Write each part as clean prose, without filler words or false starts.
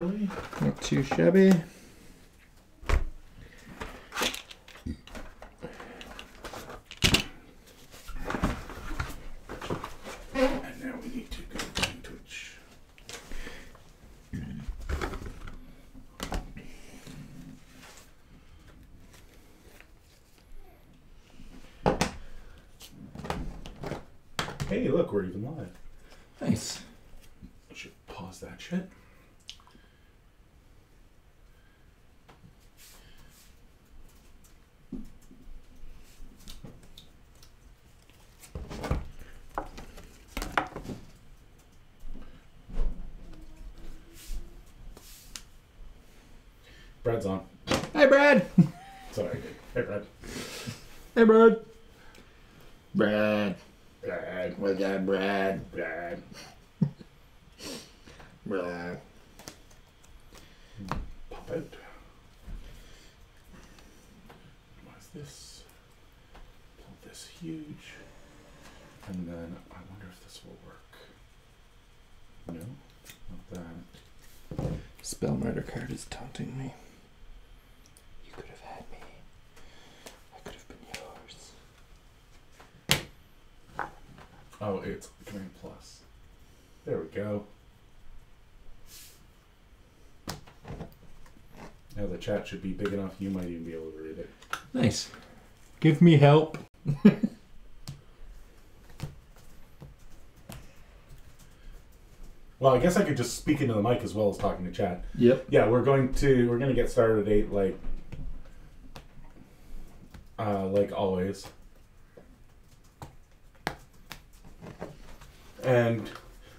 Not too shabby. And now we need to go to Twitch. Hey, look, we're even live. Nice. I should pause that shit. Brad's on. Hey, Brad. Sorry. Hey, Brad. Hey, Brad. Brad. Brad. What's that, Brad? Brad. Brad. Pop out. What's this? Pull this huge. And then I wonder if this will work. No, not that. Spell murder card is taunting me. You could have had me. I could have been yours. Oh, it's Command Plus. There we go. Now the chat should be big enough you might even be able to read it. Nice. Give me help. Well, I guess I could just speak into the mic as well as talking to chat. Yep. Yeah, we're gonna get started at 8 like always. And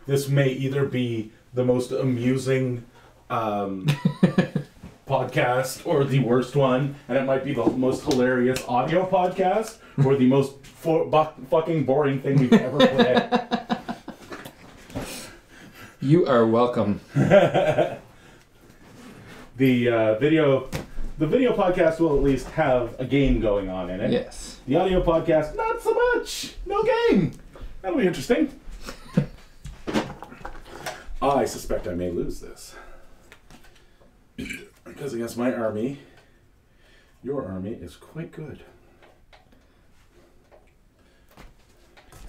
this may either be the most amusing podcast or the worst one, and it might be the most hilarious audio podcast or the most fucking boring thing we've ever played. You are welcome. The video podcast will at least have a game going on in it. Yes. The audio podcast, not so much. No game. That'll be interesting. I suspect I may lose this. Because against my army, your army is quite good.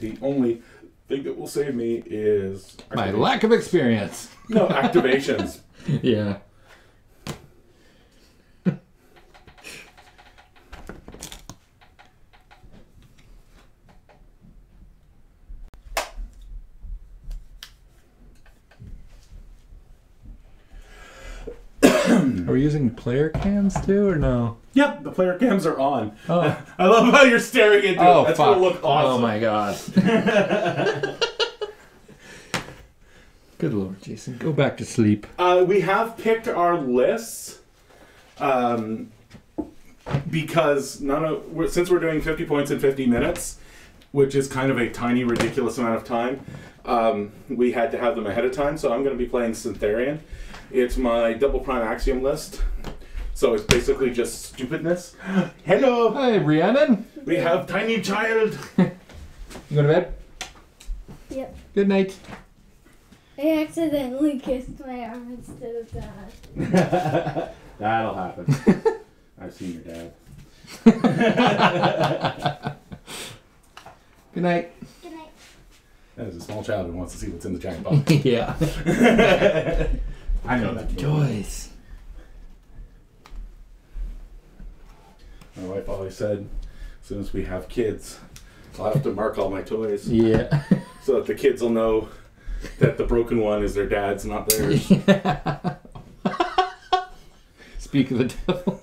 The only thing that will save me is... My lack of experience. No, activations. Yeah. Are we using player cams too, or no? Yep, the player cams are on. Oh, I love how you're staring into it. That's fuck. gonna look awesome. Oh my god. Good lord, Jason. Go back to sleep. We have picked our lists because since we're doing 50 points in 50 minutes, which is kind of a tiny, ridiculous amount of time, we had to have them ahead of time. So I'm going to be playing Syntherian. It's my double prime axiom list. So it's basically just stupidness. Hello! Hi, Rhiannon. We have tiny child. You go to bed? Yep. Good night. I accidentally kissed my arm instead of Dad. That'll happen. I've seen your dad. Good night. Good night. That is a small child who wants to see what's in the giant box. Yeah. I know that. Toys. My wife always said, as soon as we have kids, I'll have to mark all my toys Yeah. so that the kids will know that the broken one is their dad's, not theirs. Speak of the devil.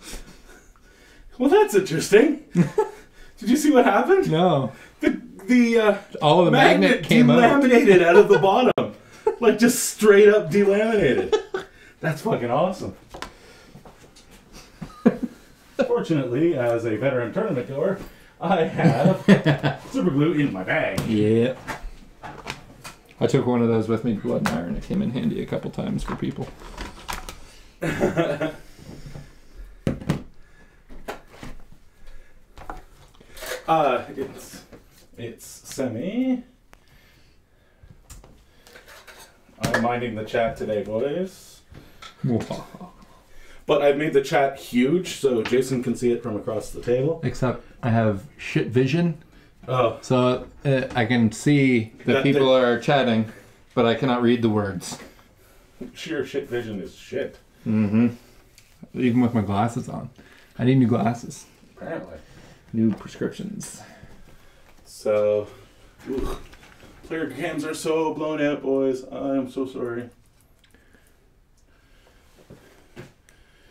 Well, that's interesting. Did you see what happened? No. The All of the magnet came out. delaminated out of the bottom. Like, just straight up delaminated. That's fucking awesome. Fortunately, as a veteran tournament goer, I have super glue in my bag. Yeah. I took one of those with me to Blood and Iron. It came in handy a couple times for people. It's semi. I'm minding the chat today, boys. But I've made the chat huge so Jason can see it from across the table. Except I have shit vision. Oh. So I can see that people are chatting, but I cannot read the words. Sheer shit vision is shit. Mm-hmm. Even with my glasses on. I need new glasses. Apparently. New prescriptions. So, player cams are so blown out, boys. I'm so sorry.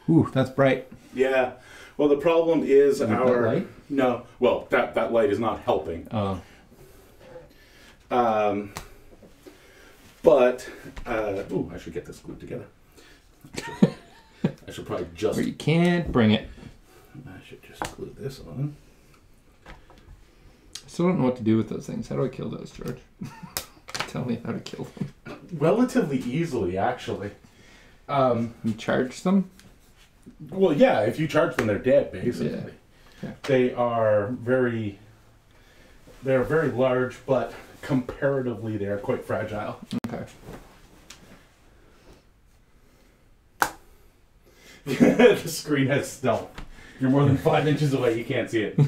Ooh, that's bright. Yeah. Well, the problem is That our... light? No. Well, that light is not helping. Oh. But, ooh, I should get this glued together. I should probably just... Or you can't bring it. I should just glue this on. I still don't know what to do with those things. How do I kill those, George? Tell me how to kill them. Relatively easily, actually. You charge them? Well, yeah, if you charge them, they're dead, basically. Yeah. Yeah. They're very large, but comparatively, they are quite fragile. Okay. The screen has stealth. You're more than 5 inches away, you can't see it.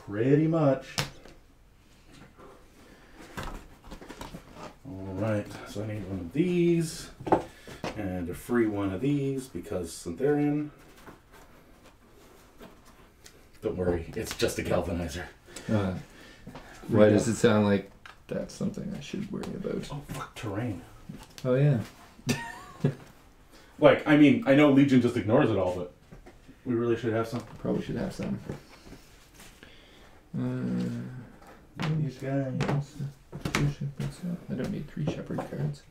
Pretty much. Alright, so I need one of these. And a free one of these because Syntherian. Don't worry, it's just a galvanizer. Why does it sound like that's something I should worry about? Oh, fuck, terrain. Oh, yeah. Like, I mean, I know Legion just ignores it all, but we really should have some. Probably should have some. These guys. I don't need 3 shepherd cards.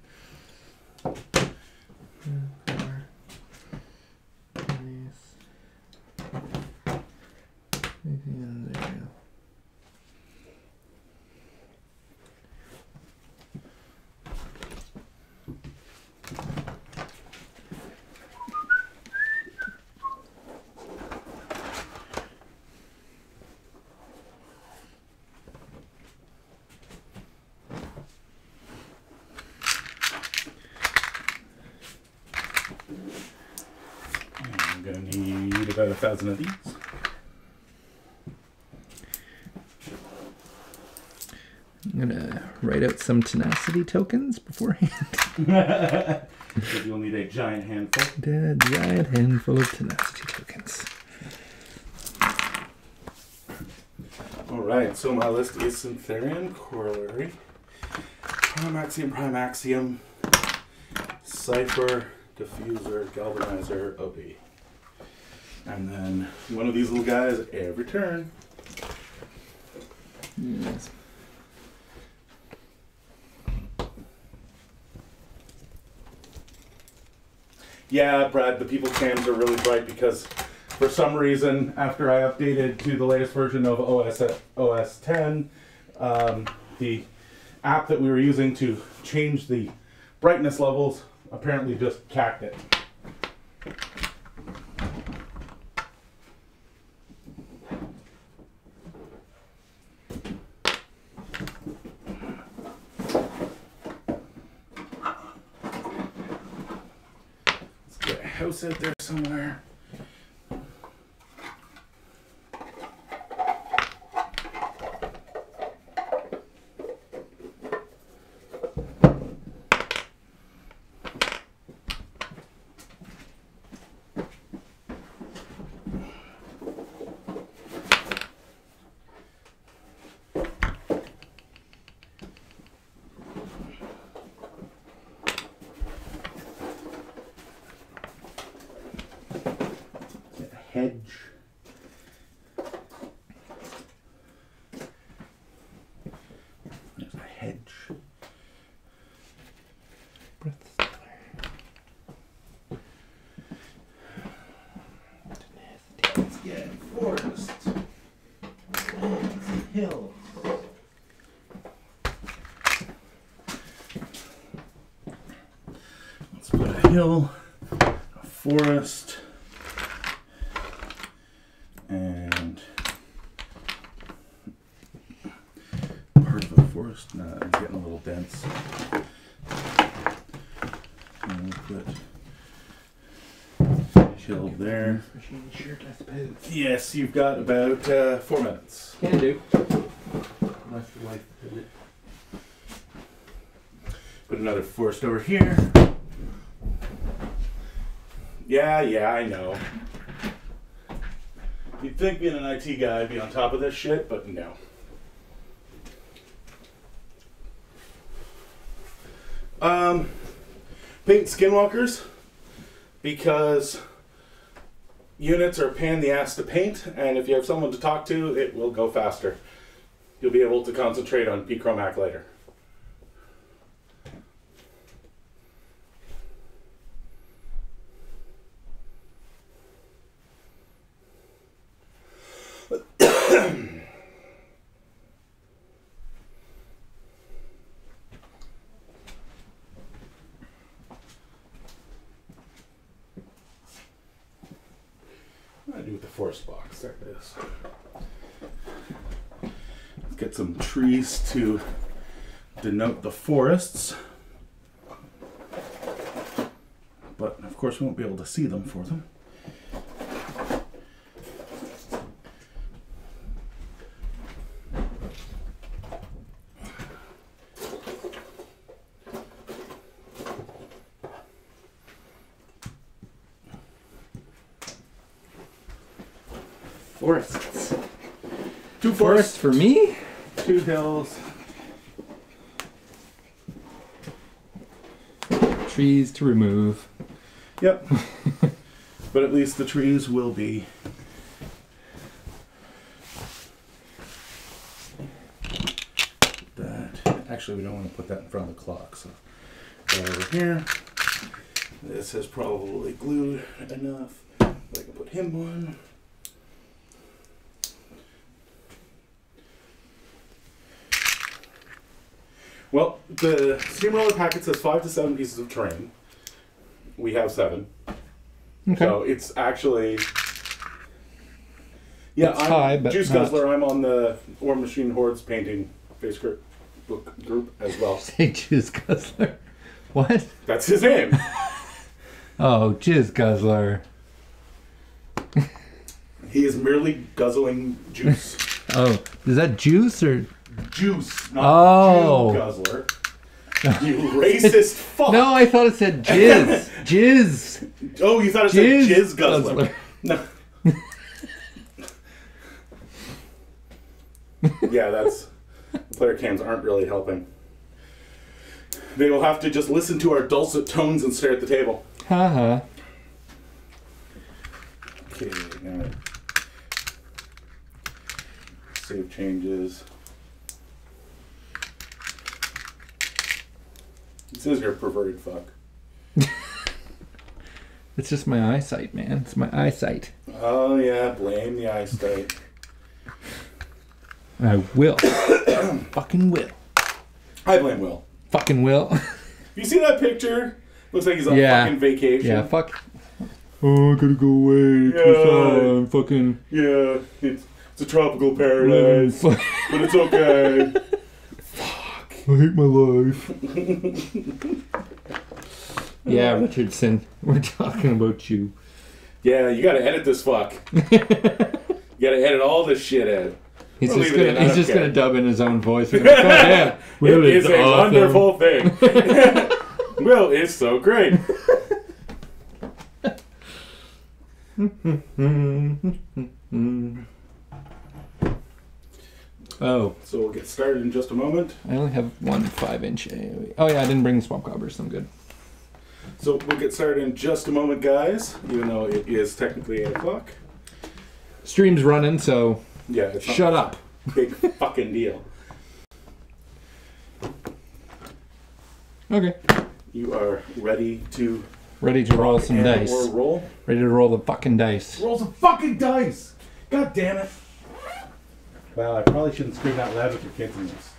I'm gonna need about 1,000 of these. I'm gonna write out some tenacity tokens beforehand. So you'll need a giant handful. A giant handful of tenacity tokens. Alright, so my list is Syntherian, Corollary, Primaxium, Cipher, Diffuser, Galvanizer, OB. And then one of these little guys every turn. Yes. Yeah, Brad, the people cams are really bright because for some reason, after I updated to the latest version of OS 10, the app that we were using to change the brightness levels apparently just cacked it. Let's get a house out there somewhere. Hedge. There's a hedge. Breath Let's get forest. And hill. Let's put a hill, a forest. And part of the forest. Nah, I'm getting a little dense. but chill there. Machine shirt, I suppose. Yes, you've got about 4 minutes. Can do. Unless the wife did it. Put another forest over here. Yeah, I know. You'd think being an IT guy would be on top of this shit, but no. Paint skinwalkers because units are a pain in the ass to paint, and if you have someone to talk to, it will go faster. You'll be able to concentrate on P-Chromac later. What do I do with the forest box? There it is. Let's get some trees to denote the forests. But of course we won't be able to see them for them. Forests. Two Forests for me? 2 hills. Trees to remove. Yep. But at least the trees will be. That. Actually, we don't want to put that in front of the clock, so go over here. This is probably glued enough. I can put him on. Well, the steamroller packet says 5 to 7 pieces of terrain. We have 7. Okay. So it's actually... Yeah, It's I'm high, but Juice not- Guzzler. I'm on the War Machine Hordes painting Facebook group as well. Say Jizz Guzzler. What? That's his name. Oh, Jizz Guzzler. He is merely guzzling juice. Oh, is that juice or... Juice, not Oh. Jew Guzzler. You racist fuck. No, I thought it said jizz. Jizz. Oh, you thought it Jizz said Jizz Guzzler. Guzzler. No. Yeah, that's... Player cams aren't really helping. They will have to just listen to our dulcet tones and stare at the table. Haha. Okay, now... Save changes. This is your perverted fuck. It's just my eyesight, man. It's my eyesight. Oh yeah, blame the eyesight. I will. Fucking will. I blame Will. Fucking will. You see that picture? Looks like he's on Yeah. fucking vacation. Yeah, fuck. Oh, I gotta go away. Yeah. I'm fucking... Yeah, it's a tropical paradise, but it's okay. I hate my life. Yeah, Richardson, we're talking about you. Yeah, you gotta edit this fuck. You gotta edit all this shit out. He's We'll just leave it gonna in, I he's don't just care. gonna dub in his own voice. Like, God damn, Will It is is a awesome. wonderful thing. Will is so great. Oh, So we'll get started in just a moment. I only have one 5-inch AoE. Oh yeah, I didn't bring the swamp gobbers. I'm good. So we'll get started in just a moment, guys. Even though it is technically 8 o'clock. Stream's running, so Yeah, it's not shut up. a big fucking deal. Okay. You are ready to Ready to roll some and dice. or roll. Ready to roll the fucking dice. Roll some fucking dice! God damn it! Well, I probably shouldn't scream out loud with your kids in this.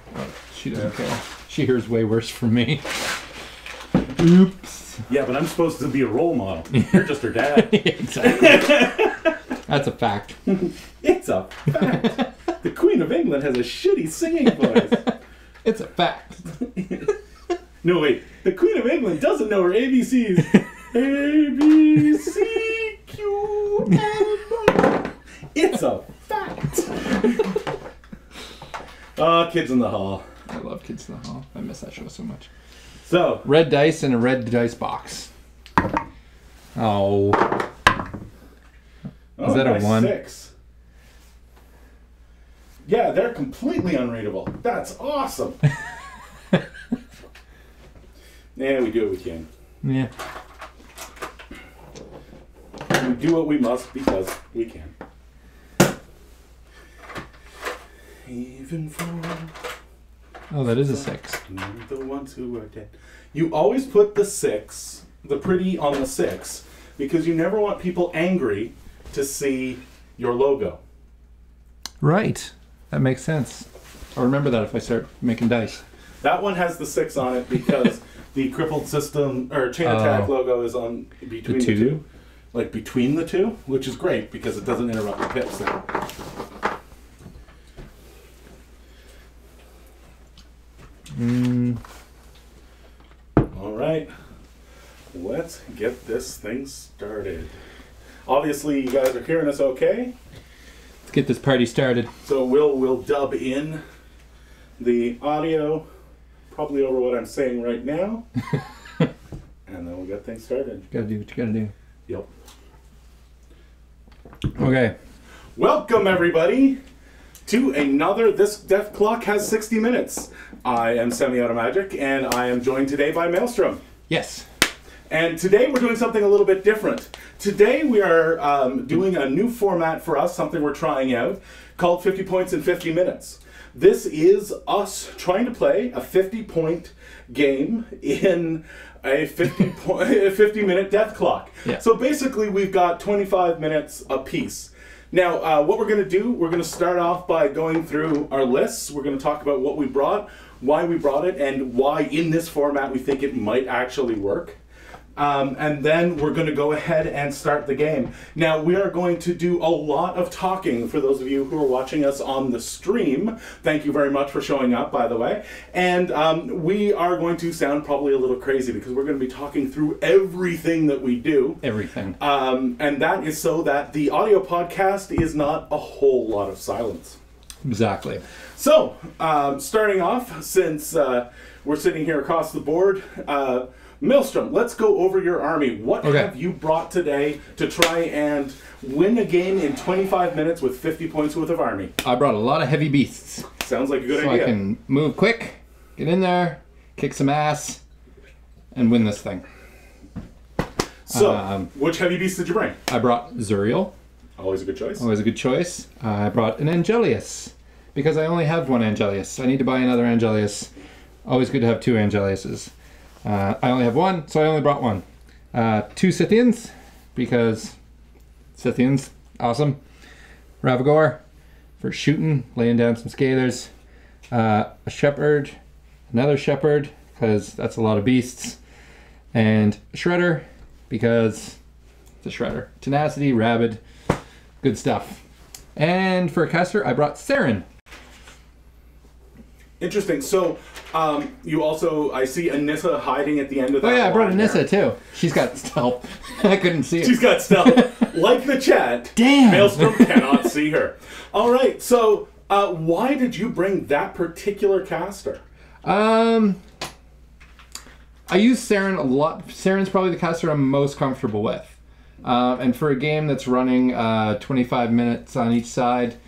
She doesn't care. She hears way worse from me. Oops. Yeah, but I'm supposed to be a role model. You're just her dad. Exactly. That's a fact. It's a fact. The Queen of England has a shitty singing voice. It's a fact. No, wait. The Queen of England doesn't know her ABCs. A, B, C, Q, M. It's a fact. Kids in the Hall. I love Kids in the Hall. I miss that show so much. So, Red dice in a red dice box. Oh. Is that a nice 1? 6. Yeah, they're completely unreadable. That's awesome. Yeah, we do what we can. Yeah. We do what we must because we can. Even for Oh, that is a 6. the ones who are dead. You always put the 6, the pretty on the 6, because you never want people angry to see your logo. Right. That makes sense. I'll remember that if I start making dice. That one has the 6 on it because the crippled system or chain attack logo is on between the two. Like between the two, which is great because it doesn't interrupt the pips then. All right, let's get this thing started. Obviously, you guys are hearing us okay, Let's get this party started. so we'll dub in the audio probably over what I'm saying right now, and then we'll get things started. Gotta do what you gotta do. Yep. Okay. Welcome everybody to another This Death Clock Has 60 Minutes. I am Semi-Automagic, and I am joined today by Maelstrom. Yes. And today we're doing something a little bit different. Today we are doing a new format for us, something we're trying out, called 50 Points in 50 Minutes. This is us trying to play a 50-point game in a 50-minute death clock. Yeah. So basically we've got 25 minutes apiece. Now, what we're going to do, we're going to start off by going through our lists. We're going to talk about what we brought, why we brought it, and why in this format we think it might actually work. And then we're going to go ahead and start the game. Now, we are going to do a lot of talking for those of you who are watching us on the stream. Thank you very much for showing up, by the way. And we are going to sound probably a little crazy because we're going to be talking through everything that we do. Everything. And that is so that the audio podcast is not a whole lot of silence. Exactly. So, starting off, since we're sitting here across the board, Maelstrom, let's go over your army. What have you brought today to try and win a game in 25 minutes with 50 points worth of army? I brought a lot of heavy beasts. Sounds like a good So idea. I can move quick, get in there, kick some ass, and win this thing. So, which heavy beast did you bring? I brought Zuriel. Always a good choice. Always a good choice. I brought an Angelius, because I only have one Angelius. I need to buy another Angelius. Always good to have two Angeliuses. I only have one, so I only brought one. 2 Scythians, because Scythians, awesome. Ravagore, for shooting, laying down some scalers. A Shepherd, another Shepherd, because that's a lot of beasts. And a Shredder, because it's a Shredder. Tenacity, Rabid, good stuff. And for a caster, I brought Saren. Interesting. So, you also, I see Anissa hiding at the end of that. Oh yeah, I brought line Anissa there. too. She's got stealth. I couldn't see it. She's got stealth. Like the chat, Damn. Maelstrom cannot see her. All right, so why did you bring that particular caster? I use Saren a lot. Saren's probably the caster I'm most comfortable with. And for a game that's running 25 minutes on each side,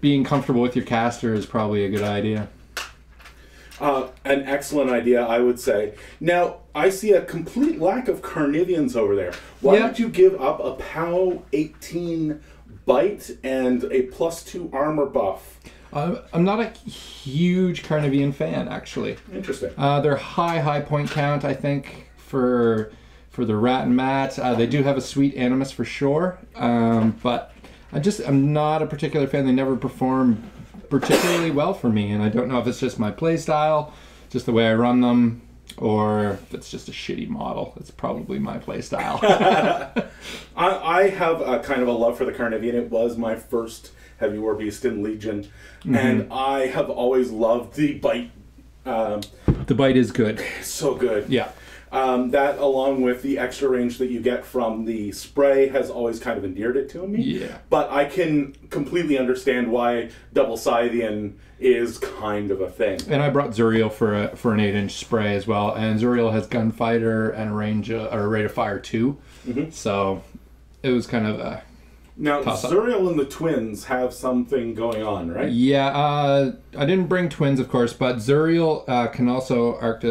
being comfortable with your caster is probably a good idea. An excellent idea, I would say. Now, I see a complete lack of Carnivians over there. Why Yeah. did you give up a POW 18 bite and a +2 armor buff? I'm not a huge Carnivian fan, actually. Interesting. They're high point count, I think, for the Rat and Mat. They do have a sweet Animus for sure, but I'm not a particular fan. They never perform particularly well for me, and I don't know if it's just my play style, just the way I run them, or if it's just a shitty model. It's probably my play style. I have a kind of a love for the Carnivian. It was my first heavy war beast in Legion, and I have always loved the bite The bite is good. So good. Yeah. That, along with the extra range that you get from the spray, has always kind of endeared it to me. Yeah. But I can completely understand why Double Scythian is kind of a thing. And I brought Zuriel for an 8-inch spray as well. And Zuriel has Gunfighter and a range or a rate of fire 2. Mm-hmm. So it was kind of a Now, toss-up. Zuriel and the twins have something going on, right? Yeah. I didn't bring twins, of course, but Zuriel can also act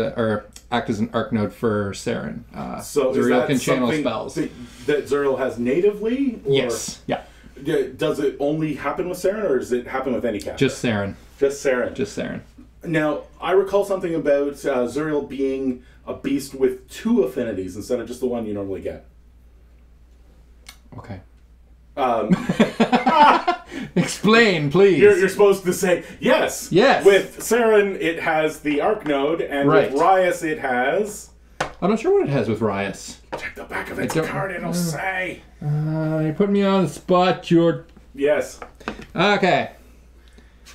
as an arc node for Saren. So is Zuriel that can channel something spells. that Zuriel has natively? Or Yes. Yeah. Does it only happen with Saren, or does it happen with any caster? Just Saren. Just Saren. Just Saren. Now, I recall something about Zuriel being a beast with 2 affinities instead of just the one you normally get. Okay. Um, Explain, please. you're supposed to say, yes. Yes. With Saren, it has the arc node, and Right. with Rias, it has... I'm not sure what it has with Rias. Check the back of its don't- card, it'll say. You're putting me on the spot, George. Yes. Okay.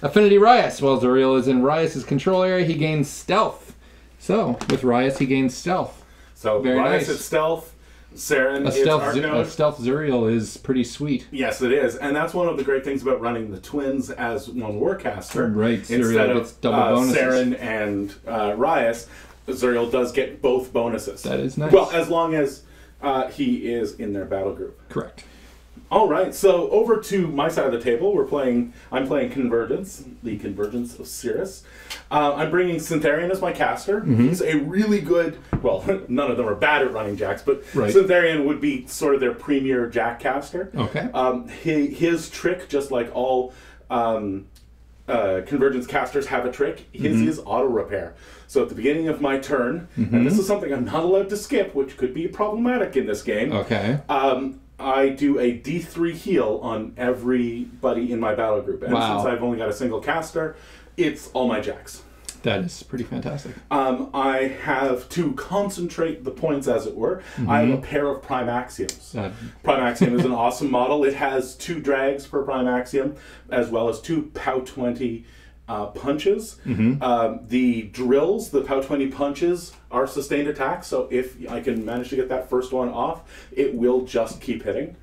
Affinity Rias. Well, Zuriel is in Rias' control area. He gains stealth. So, with Rias, he gains stealth. So, Very Rias nice. is stealth, Saren A is stealth, arc a node. stealth Zuriel is pretty sweet. Yes, it is. And that's one of the great things about running the twins as one warcaster. Right, Zuriel Instead gets of double bonuses. Saren and Rias, Zuriel does get both bonuses. That is nice. Well, as long as he is in their battle group. Correct. All right, so over to my side of the table, I'm playing Convergence, the Convergence of Cirrus. I'm bringing Syntharian as my caster. Mm-hmm. He's a really good, well, none of them are bad at running jacks, but Right. Syntharian would be sort of their premier jack caster. Okay. His trick, just like all Convergence casters have a trick, his Mm-hmm. is auto repair. So at the beginning of my turn, and this is something I'm not allowed to skip, which could be problematic in this game. Okay. I do a D3 heal on everybody in my battle group. And Wow. since I've only got a single caster, it's all my jacks. That is pretty fantastic. I have to concentrate the points, as it were. I have a pair of Prime Axioms. Prime Axiom is an awesome model. It has 2 drags per Prime Axiom, as well as 2 POW 20 punches. The drills, the POW 20 punches, are sustained attacks, so if I can manage to get that first one off, it will just keep hitting.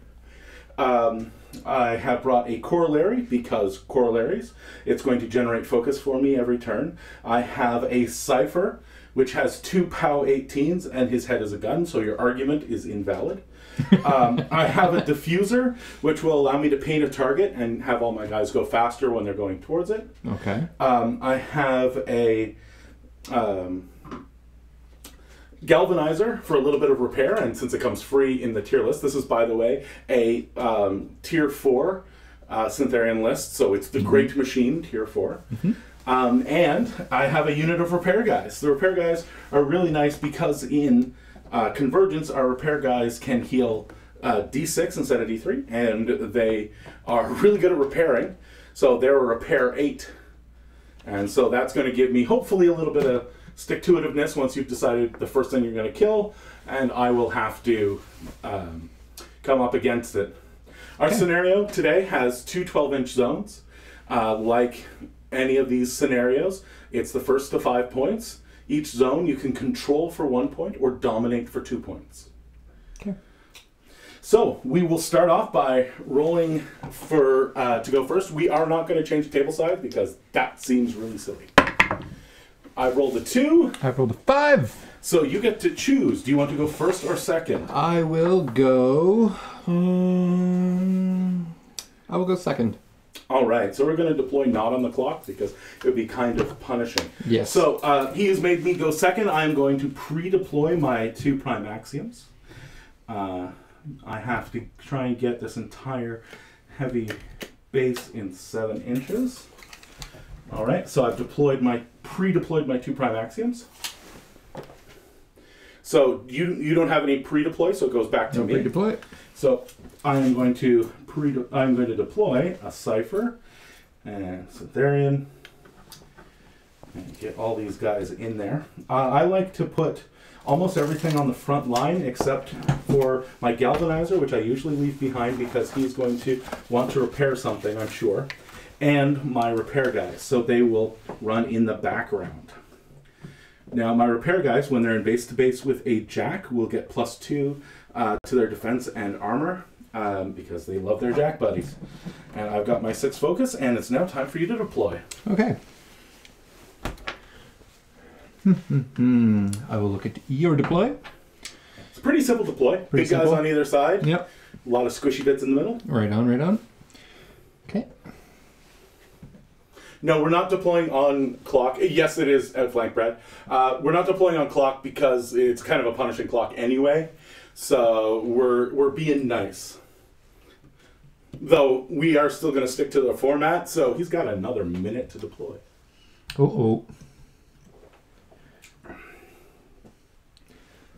I have brought a corollary because corollaries. It's going to generate focus for me every turn. I have a cipher, which has 2 POW 18s, and his head is a gun, so your argument is invalid. I have a diffuser, which will allow me to paint a target and have all my guys go faster when they're going towards it. Okay. I have a galvanizer for a little bit of repair, and since it comes free in the tier list, this is, by the way, a tier 4 Syntharian list, so it's the Great Machine, tier 4. And I have a unit of repair guys. The repair guys are really nice because in Convergence, our repair guys can heal D6 instead of D3, and they are really good at repairing, so they're a repair 8. And so that's going to give me, hopefully, a little bit of stick-to-itiveness once you've decided the first thing you're going to kill, and I will have to come up against it. Our scenario today has 2 12-inch zones. Like any of these scenarios, it's the first to 5 points. Each zone you can control for 1 point or dominate for 2 points. Okay. So we will start off by rolling for to go first. We are not going to change the table size because that seems really silly. I rolled a 2. I rolled a 5. So you get to choose. Do you want to go first or second? I will go. I will go second. All right. So we're going to deploy not on the clock because it would be kind of punishing. Yes. So he has made me go second. I am going to pre-deploy my 2 prime axioms. I have to try and get this entire heavy base in 7 inches. All right. So I've pre-deployed my 2 prime axioms. So you don't have any pre-deploy, so it goes back to me. Pre-deploy it. So I am going to deploy a cipher and Syntharian and get all these guys in there. I like to put almost everything on the front line except for my galvanizer, which I usually leave behind because he's going to want to repair something, I'm sure, and my repair guys, so they will run in the background. Now, my repair guys, when they're in base to base with a jack, will get +2 to their defense and armor because they love their jack buddies. And I've got my 6 focus, and it's now time for you to deploy. Okay. I will look at your deploy. It's a pretty simple deploy. Pretty Big simple. guys on either side. Yep. A lot of squishy bits in the middle. Right on, right on. Okay. No, we're not deploying on clock. Yes, it is outflank, Brad. We're not deploying on clock because it's kind of a punishing clock anyway. So we're being nice. Though we are still going to stick to the format, so he's got another minute to deploy. Uh-oh.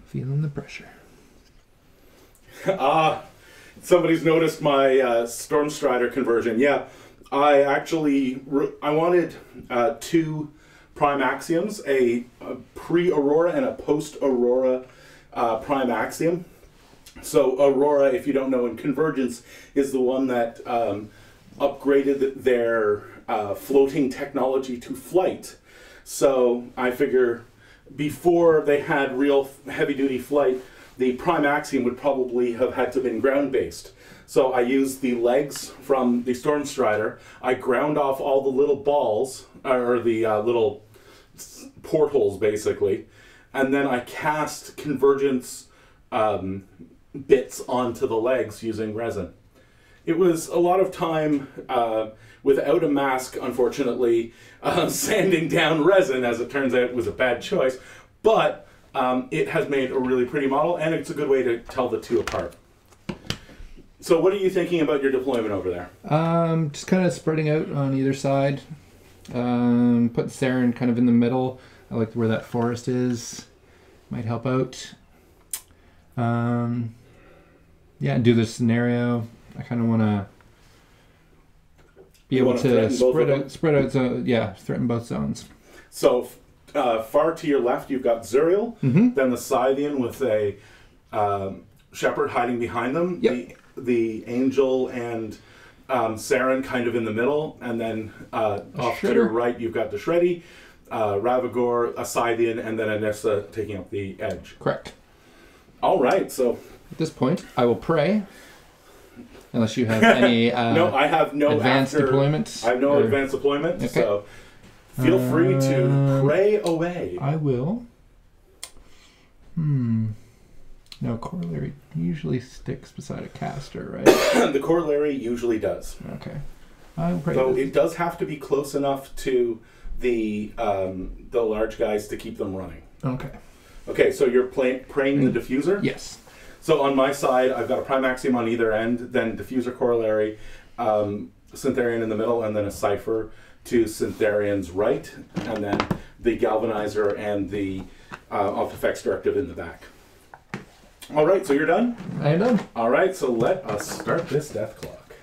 Feeling the pressure. Somebody's noticed my Storm Strider conversion. Yeah, I actually I wanted 2 prime axioms, a pre-Aurora and a post-Aurora prime axiom. So Aurora, if you don't know, in Convergence is the one that upgraded their floating technology to flight. So I figure before they had real heavy-duty flight, the prime axiom would probably have had to have been ground-based. So I used the legs from the Storm Strider. I ground off all the little balls, or the little portholes, basically. And then I cast Convergence bits onto the legs using resin. It was a lot of time without a mask, unfortunately, sanding down resin. As it turns out, was a bad choice. But it has made a really pretty model, and it's a good way to tell the two apart. So what are you thinking about your deployment over there? Just kind of spreading out on either side. Putting Saren kind of in the middle. I like where that forest is. Might help out. Yeah, do this scenario. I kind of want to be able to spread out. So yeah, threaten both zones. So far to your left, you've got Zuriel, then the Scythian with a Shepherd hiding behind them. Yep. The Angel and Saren kind of in the middle, and then off to your right, you've got the Shreddy, Ravagore, a Scythian, and then Anissa taking up the edge. Correct. All right, so at this point, I will pray. Unless you have any no, I have no advanced deployment. I have no advanced deployment, okay. So feel free to pray away. I will. No, corollary usually sticks beside a caster, right? The corollary usually does. Okay. I will pray. So it does have to be close enough to the large guys to keep them running. Okay. Okay, so you're praying the diffuser? Yes. So on my side, I've got a prime axiom on either end, then diffuser corollary, Syntherian in the middle, and then a cipher to Syntherian's right, and then the galvanizer and the off-effects directive in the back. All right, so you're done? I am done. All right, so let us start this death clock.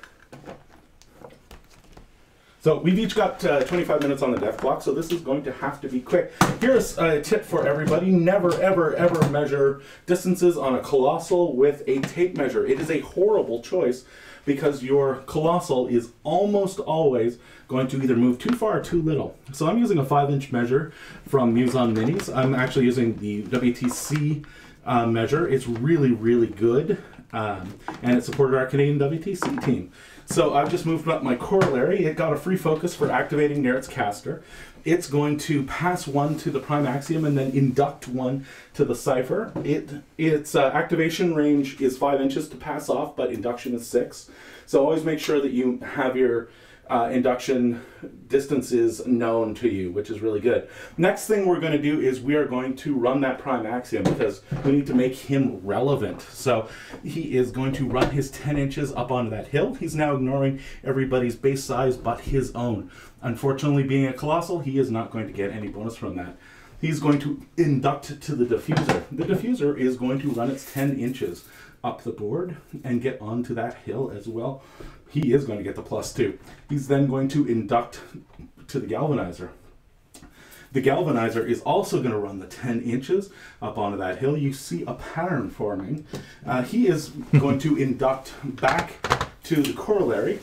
So we've each got 25 minutes on the death clock, so this is going to have to be quick. Here's a tip for everybody. Never, ever, ever measure distances on a Colossal with a tape measure. It is a horrible choice because your Colossal is almost always going to either move too far or too little. So I'm using a 5-inch measure from Muson Minis. I'm actually using the WTC measure. It's really, really good, and it supported our Canadian WTC team. So I've just moved up my corollary. It got a free focus for activating near its caster. It's going to pass 1 to the prime axiom and then induct 1 to the cipher. Its activation range is 5 inches to pass off, but induction is 6. So always make sure that you have your induction distances known to you, which is really good. Next thing we're going to do is we are going to run that prime axiom because we need to make him relevant. So he is going to run his 10 inches up onto that hill. He's now ignoring everybody's base size but his own. Unfortunately, being a Colossal, he is not going to get any bonus from that. He's going to induct to the diffuser. The diffuser is going to run its 10 inches up the board and get onto that hill as well. He is going to get the +2. He's then going to induct to the galvanizer. The galvanizer is also going to run the 10 inches up onto that hill. You see a pattern forming. He is going to induct back to the corollary.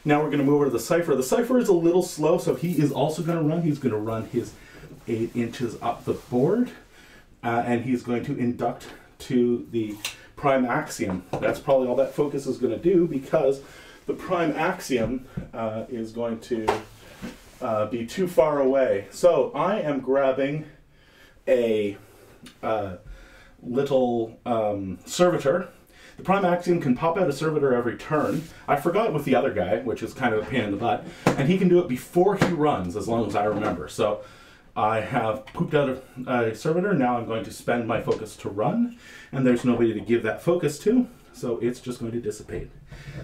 Now we're going to move over to the cipher. The cipher is a little slow, so he is also going to run. He's going to run his 8 inches up the board, and he's going to induct to the prime axiom. That's probably all that focus is going to do, because the prime axiom is going to be too far away. So I am grabbing a little servitor. The prime axiom can pop out a servitor every turn. I forgot with the other guy, which is kind of a pain in the butt, and he can do it before he runs, as long as I remember. So I have pooped out a servitor. Now I'm going to spend my focus to run, and there's nobody to give that focus to, so it's just going to dissipate.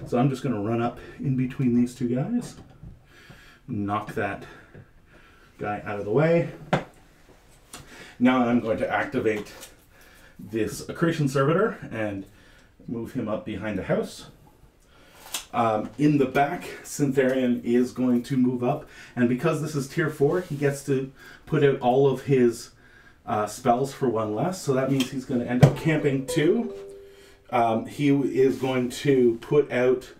So I'm just going to run up in between these two guys, knock that guy out of the way. Now I'm going to activate this accretion servitor and move him up behind the house. In the back, Syntherian is going to move up, and because this is tier 4, he gets to put out all of his spells for 1 less, so that means he's going to end up camping 2. He is going to put out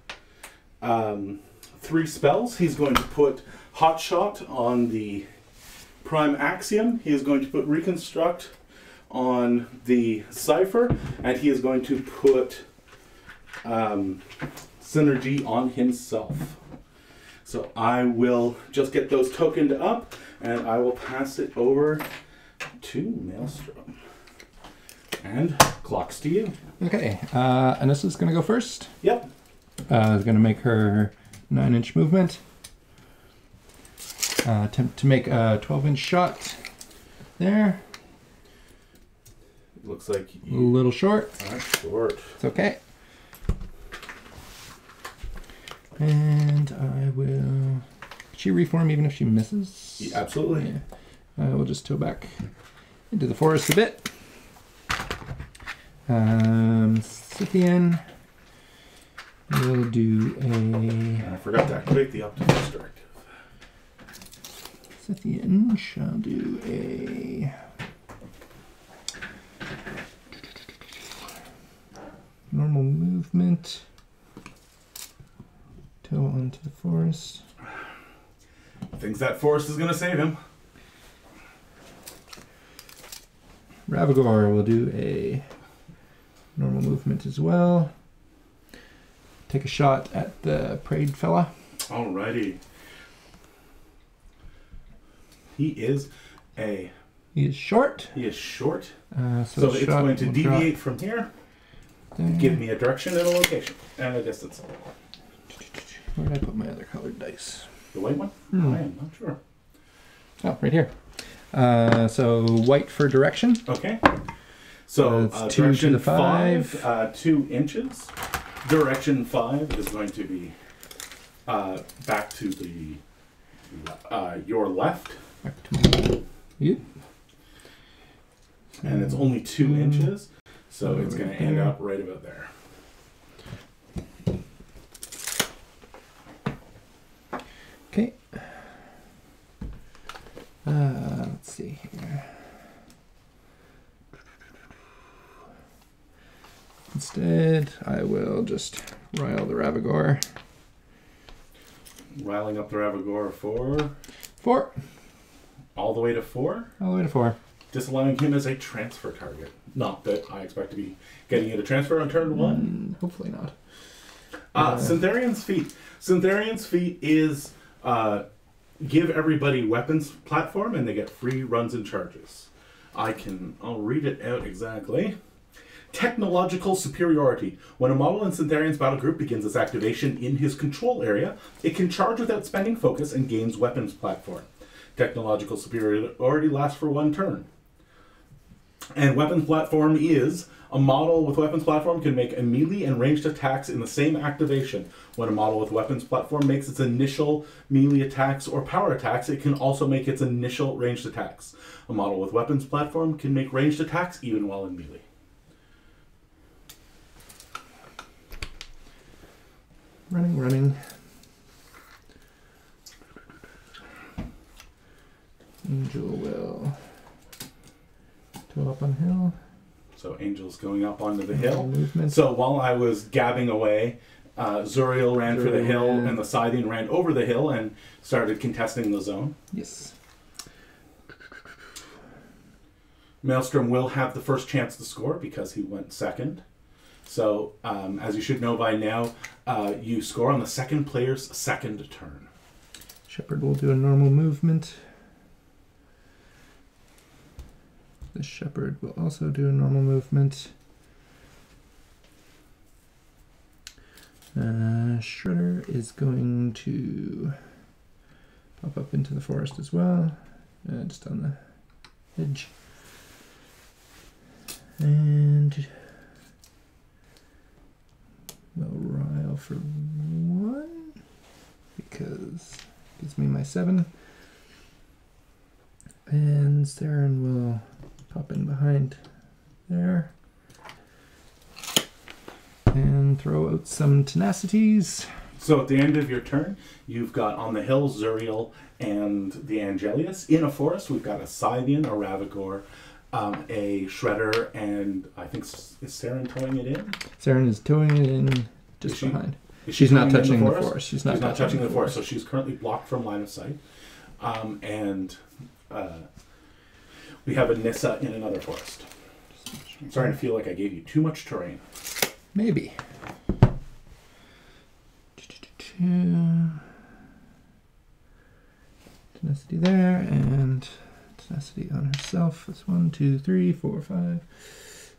3 spells. He's going to put Hot Shot on the Prime Axiom. He is going to put Reconstruct on the Cipher, and he is going to put Synergy on himself. So I will just get those tokened up, and I will pass it over to Maelstrom. And clocks to you. Okay, Anissa's going to go first. Yep. Going to make her 9-inch movement. Attempt to make a 12-inch shot there. Looks like A little short. Short. It's okay. And I will... Can she reform even if she misses? Yeah, absolutely. Yeah. We'll just tow back into the forest a bit. Scythian will do a... I forgot to activate the Optimus Directive. Scythian shall do a... normal movement. Tow onto the forest. Thinks that forest is going to save him. Ravagore will do a normal movement as well. Take a shot at the prayed fella. Alrighty. He is He is short. He is short. So it's going to deviate from here. There. Give me a direction and a location and a distance. Where did I put my other colored dice? The white one? I am not sure. Oh, right here. So white for direction. Okay. So That's 2 to direction the 5. 2 inches. Direction 5 is going to be back to the your left. Back to you. And it's only 2 inches, so it's going to end up right about there. Okay. Let's see here. Instead, I will just rile the Ravagore. Riling up the Ravagore for 4. all the way to 4. All the way to 4. Disallowing him as a transfer target. Not that I expect to be getting you to transfer on turn 1. Hopefully not. Syntherian's Feat. Syntherian's Feat is give everybody weapons platform and they get free runs and charges. I'll read it out exactly. Technological superiority. When a model in Syntherian's battle group begins its activation in his control area, it can charge without spending focus and gains weapons platform. Technological superiority lasts for 1 turn. And weapons platform is a model with weapons platform can make a melee and ranged attacks in the same activation. When a model with weapons platform makes its initial melee attacks or power attacks, it can also make its initial ranged attacks. A model with weapons platform can make ranged attacks even while in melee. Running. Angel will go up on hill. So Angel's going up onto the hill. Movement. So while I was gabbing away, Zuriel ran for the hill, and the Scythian ran over the hill and started contesting the zone. Yes. Maelstrom will have the first chance to score because he went second. So, as you should know by now, you score on the second player's second turn. Shepherd will do a normal movement. The shepherd will also do a normal movement. Shredder is going to pop up into the forest as well, just on the edge. And we'll rile for 1 because it gives me my 7. And Saren will pop in behind there and throw out some tenacities. So at the end of your turn, you've got on the hill Zuriel and the Angelius. In a forest, we've got a Scythian, a Ravagore, a Shredder, and I think is Saren towing it in? Saren is towing it in just behind. She's not touching the forest. She's not touching the forest, so she's currently blocked from line of sight. We have a Nissa in another forest. I'm starting to feel like I gave you too much terrain. Maybe. Tenacity there, and tenacity on herself. That's 1, 2, 3, 4, 5,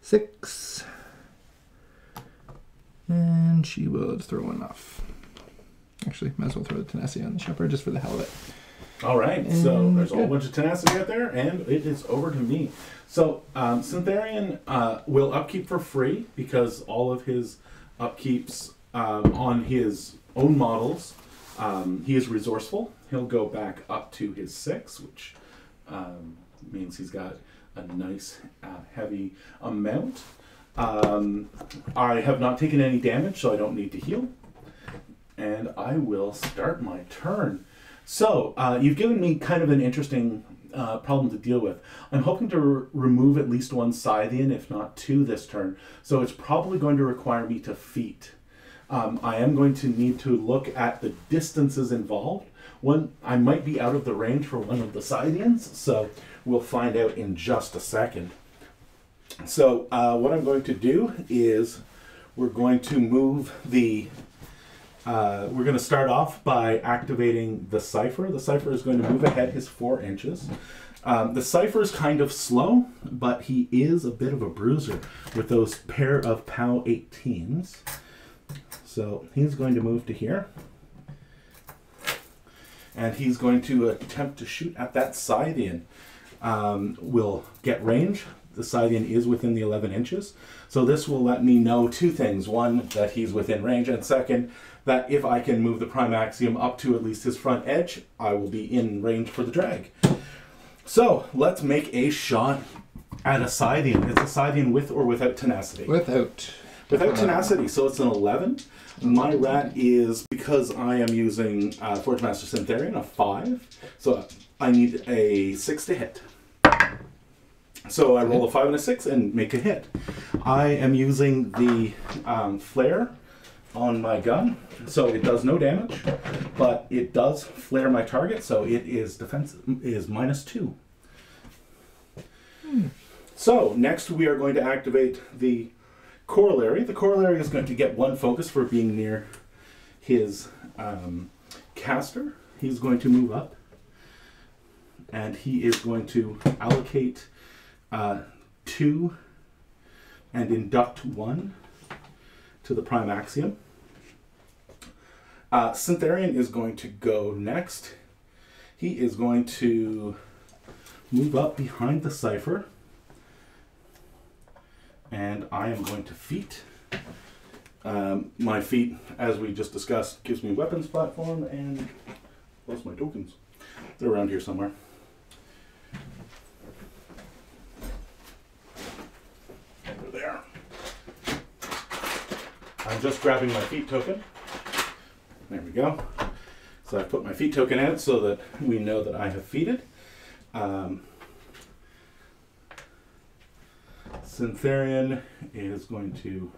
6. And she will throw 1 off. Actually, might as well throw the tenacity on the shepherd just for the hell of it. All right, so there's a whole bunch of tenacity out there, and it is over to me. So Syntharian will upkeep for free because all of his upkeeps on his own models, he is resourceful. He'll go back up to his 6, which means he's got a nice heavy amount. I have not taken any damage, so I don't need to heal. And I will start my turn. So, you've given me kind of an interesting problem to deal with. I'm hoping to remove at least 1 Scythian, if not 2 this turn. So it's probably going to require me to feat. I am going to need to look at the distances involved. I might be out of the range for one of the Scythians, so we'll find out in just a second. So what I'm going to do is we're going to move the... we're going to start off by activating the Cypher. The Cypher is going to move ahead his 4 inches. The Cypher is kind of slow, but he is a bit of a bruiser with those pair of POW 18s. So he's going to move to here. And he's going to attempt to shoot at that Scythian. We'll get range. The Scythian is within the 11 inches. So this will let me know 2 things. 1, that he's within range, and 2nd, that if I can move the Prime Axiom up to at least his front edge, I will be in range for the drag. So let's make a shot at a Scythian. It's a Scythian with or without tenacity? Without tenacity, so it's an 11. My rat is, because I am using Forge Master Syntharian, a 5. So I need a 6 to hit. So I roll a 5 and a 6 and make a hit. I am using the flare on my gun, so it does no damage, but it does flare my target, so it is defensive, is -2. So next we are going to activate the Corollary. The Corollary is going to get 1 focus for being near his caster. He's going to move up, and he is going to allocate 2 and induct 1 to the Prime Axiom. Syntharian is going to go next. He is going to move up behind the Cypher. And I am going to feat. My feat, as we just discussed, gives me weapons platform and lost my tokens. They're around here somewhere. Over there. I'm just grabbing my feat token. There we go. So I put my feat token out so that we know that I have feated. Syntharian is going to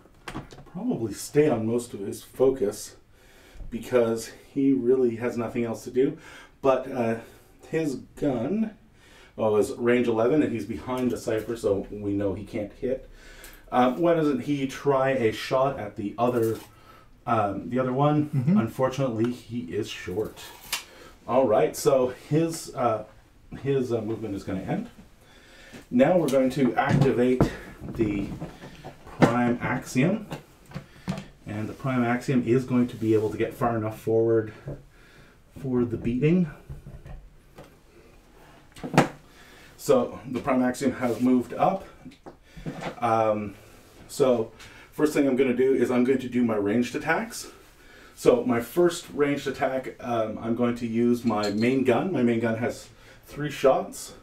probably stay on most of his focus because he really has nothing else to do. But his gun Oh, is range 11, and he's behind the cipher, so we know he can't hit. Why doesn't he try a shot at the other one? Mm-hmm. Unfortunately, he is short. All right, so his movement is going to end. Now we're going to activate the prime axiom, and the prime axiom is going to be able to get far enough forward for the beating. So the prime axiom has moved up. So first thing I'm going to do is I'm going to do my ranged attacks. So my first ranged attack, I'm going to use my main gun. My main gun has 3 shots.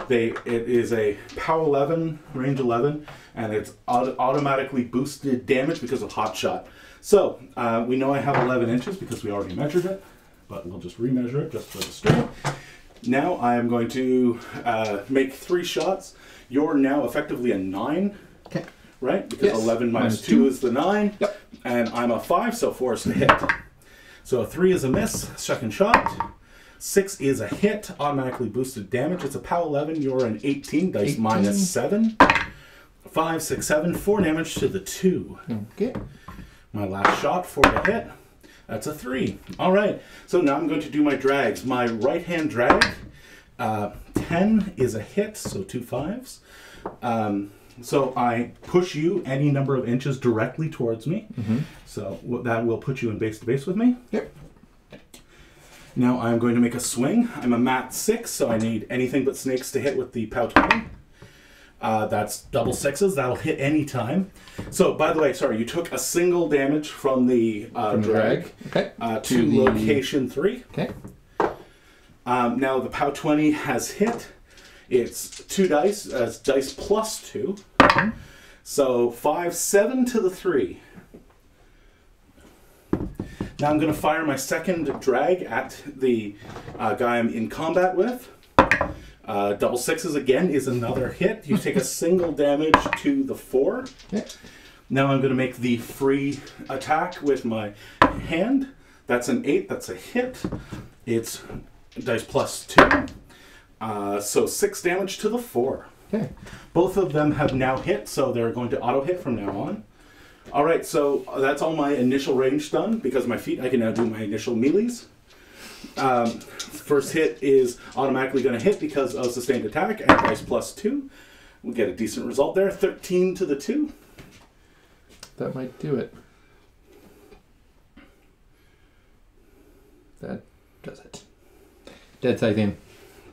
It is a POW 11, range 11, and it's automatically boosted damage because of hot shot. So we know I have 11 inches because we already measured it, but we'll just remeasure it just for the stream. Now I am going to make 3 shots. You're now effectively a 9, Okay. right? Because Yes. 11 minus 2 is the 9. Yep. And I'm a 5, so 4 is to hit. So 3 is a miss, second shot. 6 is a hit, automatically boosted damage. It's a POW 11, you're an 18, dice 18. minus 7. 5, 6, 7, 4 damage to the 2. Okay. My last shot, 4 to hit. That's a 3. All right, so now I'm going to do my drags. My right-hand drag, 10 is a hit, so 2 5s. So I push you any number of inches directly towards me. Mm-hmm. So that will put you in base-to-base with me. Yep. Now I'm going to make a swing. I'm a mat 6, so I need anything but snakes to hit with the POW 20. That's double 6s. That'll hit any time. So, by the way, sorry, you took a single damage from the drag. Okay. To the location 3. Okay. Now the POW 20 has hit. It's 2 dice, as dice plus 2. Mm-hmm. So 5, 7 to the 3. Now I'm going to fire my second drag at the guy I'm in combat with. Double 6s again is another hit. You take a single damage to the 4. Okay. Now I'm going to make the free attack with my hand. That's an 8. That's a hit. It's dice plus 2. So 6 damage to the 4. Okay. Both of them have now hit, so they're going to auto hit from now on. All right, so that's all my initial range done. Because of my feet, I can now do my initial melees. First hit is automatically going to hit because of sustained attack and dice plus 2. We'll get a decent result there. 13 to the 2. That might do it. That does it. Dead Scythian.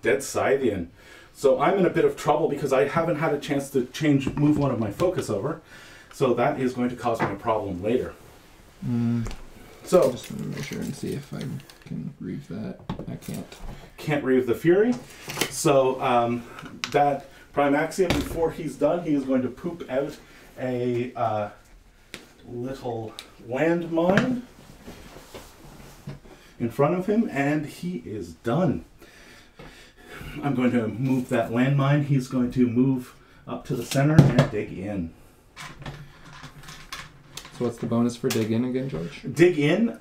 Dead Scythian. So I'm in a bit of trouble because I haven't had a chance to move one of my focus over. So that is going to cause me a problem later. I So just want to measure and see if I can reave that. I can't. can't reave the fury. So that prime axiom, before he's done, he is going to poop out a little landmine in front of him, and he is done. I'm going to move that landmine. He's going to move up to the center and dig in. So what's the bonus for dig in again, George? Dig in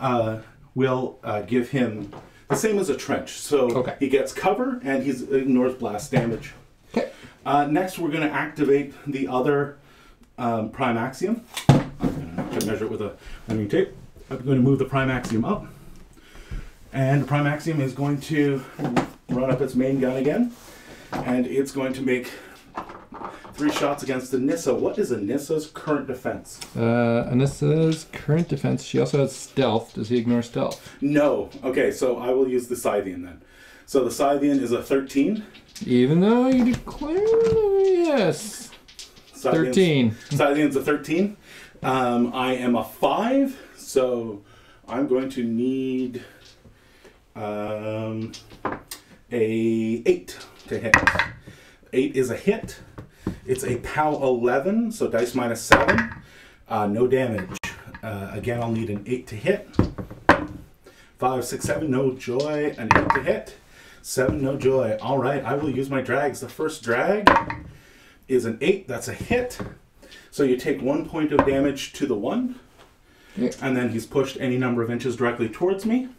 will give him the same as a trench. So Okay. he gets cover and he ignores blast damage. Okay. Next, we're going to activate the other prime axiom. I'm going to measure it with a measuring tape. I'm going to move the prime axiom up. And the prime axiom is going to run up its main gun again. And it's going to make 3 shots against the Nissa. What is a Nissa's current defense? Anissa's current defense, she also has stealth. Does he ignore stealth? No. Okay, so I will use the Scythian then. So the Scythian is a 13. Even though you declare yes. 13. Scythian's a 13. I am a 5, so I'm going to need a 8 to hit. 8 is a hit. It's a POW 11, so dice minus 7. No damage. Again, I'll need an 8 to hit. 5, 6, 7, no joy. An 8 to hit. 7, no joy. All right, I will use my drags. The first drag is an 8. That's a hit. So you take 1 point of damage to the 1. Yeah. And then he's pushed any number of inches directly towards me.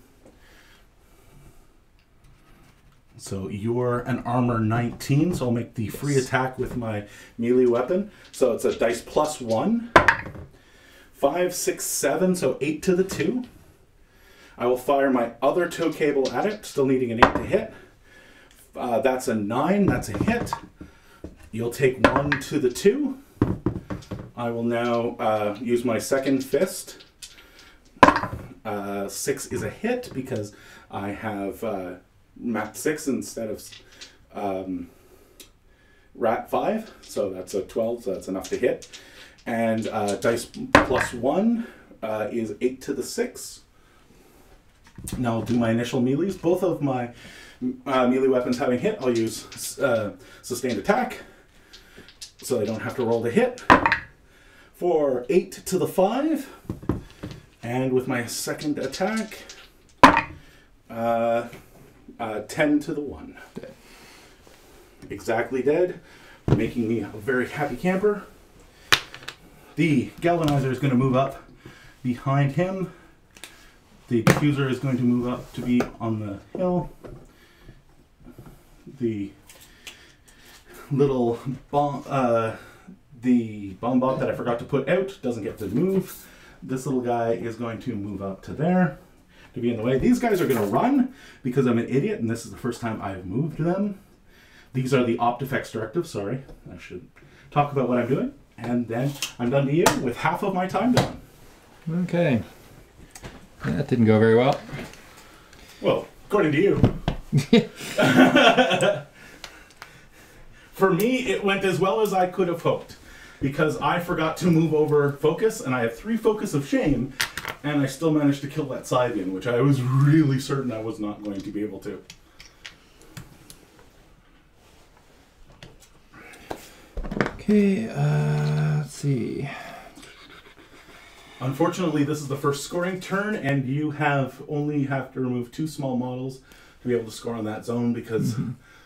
So you're an armor 19, so I'll make the free attack with my melee weapon. So it's a dice plus 1. 5, 6, 7, so 8 to the 2. I will fire my other tow cable at it, still needing an 8 to hit. That's a 9, that's a hit. You'll take 1 to the 2. I will now use my second fist. 6 is a hit because I have mat 6 instead of rat 5. So that's a 12, so that's enough to hit. And dice plus 1 is 8 to the 6. Now I'll do my initial melees. Both of my melee weapons having hit, I'll use sustained attack, so I don't have to roll the hit. For 8 to the 5, and with my second attack, 10 to the 1. Dead. Exactly dead, making me a very happy camper. The galvanizer is going to move up behind him. The diffuser is going to move up to be on the hill. The little bomb, the bomb bot that I forgot to put out doesn't get to move. This little guy is going to move up to there to be in the way. These guys are going to run because I'm an idiot and this is the first time I've moved them. These are the opt effects directives. Sorry, I should talk about what I'm doing. And then I'm done to you with half of my time done. Okay. That didn't go very well. Well, according to you. For me, it went as well as I could have hoped. Because I forgot to move over focus, and I have 3 focus of shame, and I still managed to kill that Scythian, which I was really certain I was not going to be able to. Okay, let's see. Unfortunately, this is the first scoring turn, and you only have to remove 2 small models to be able to score on that zone because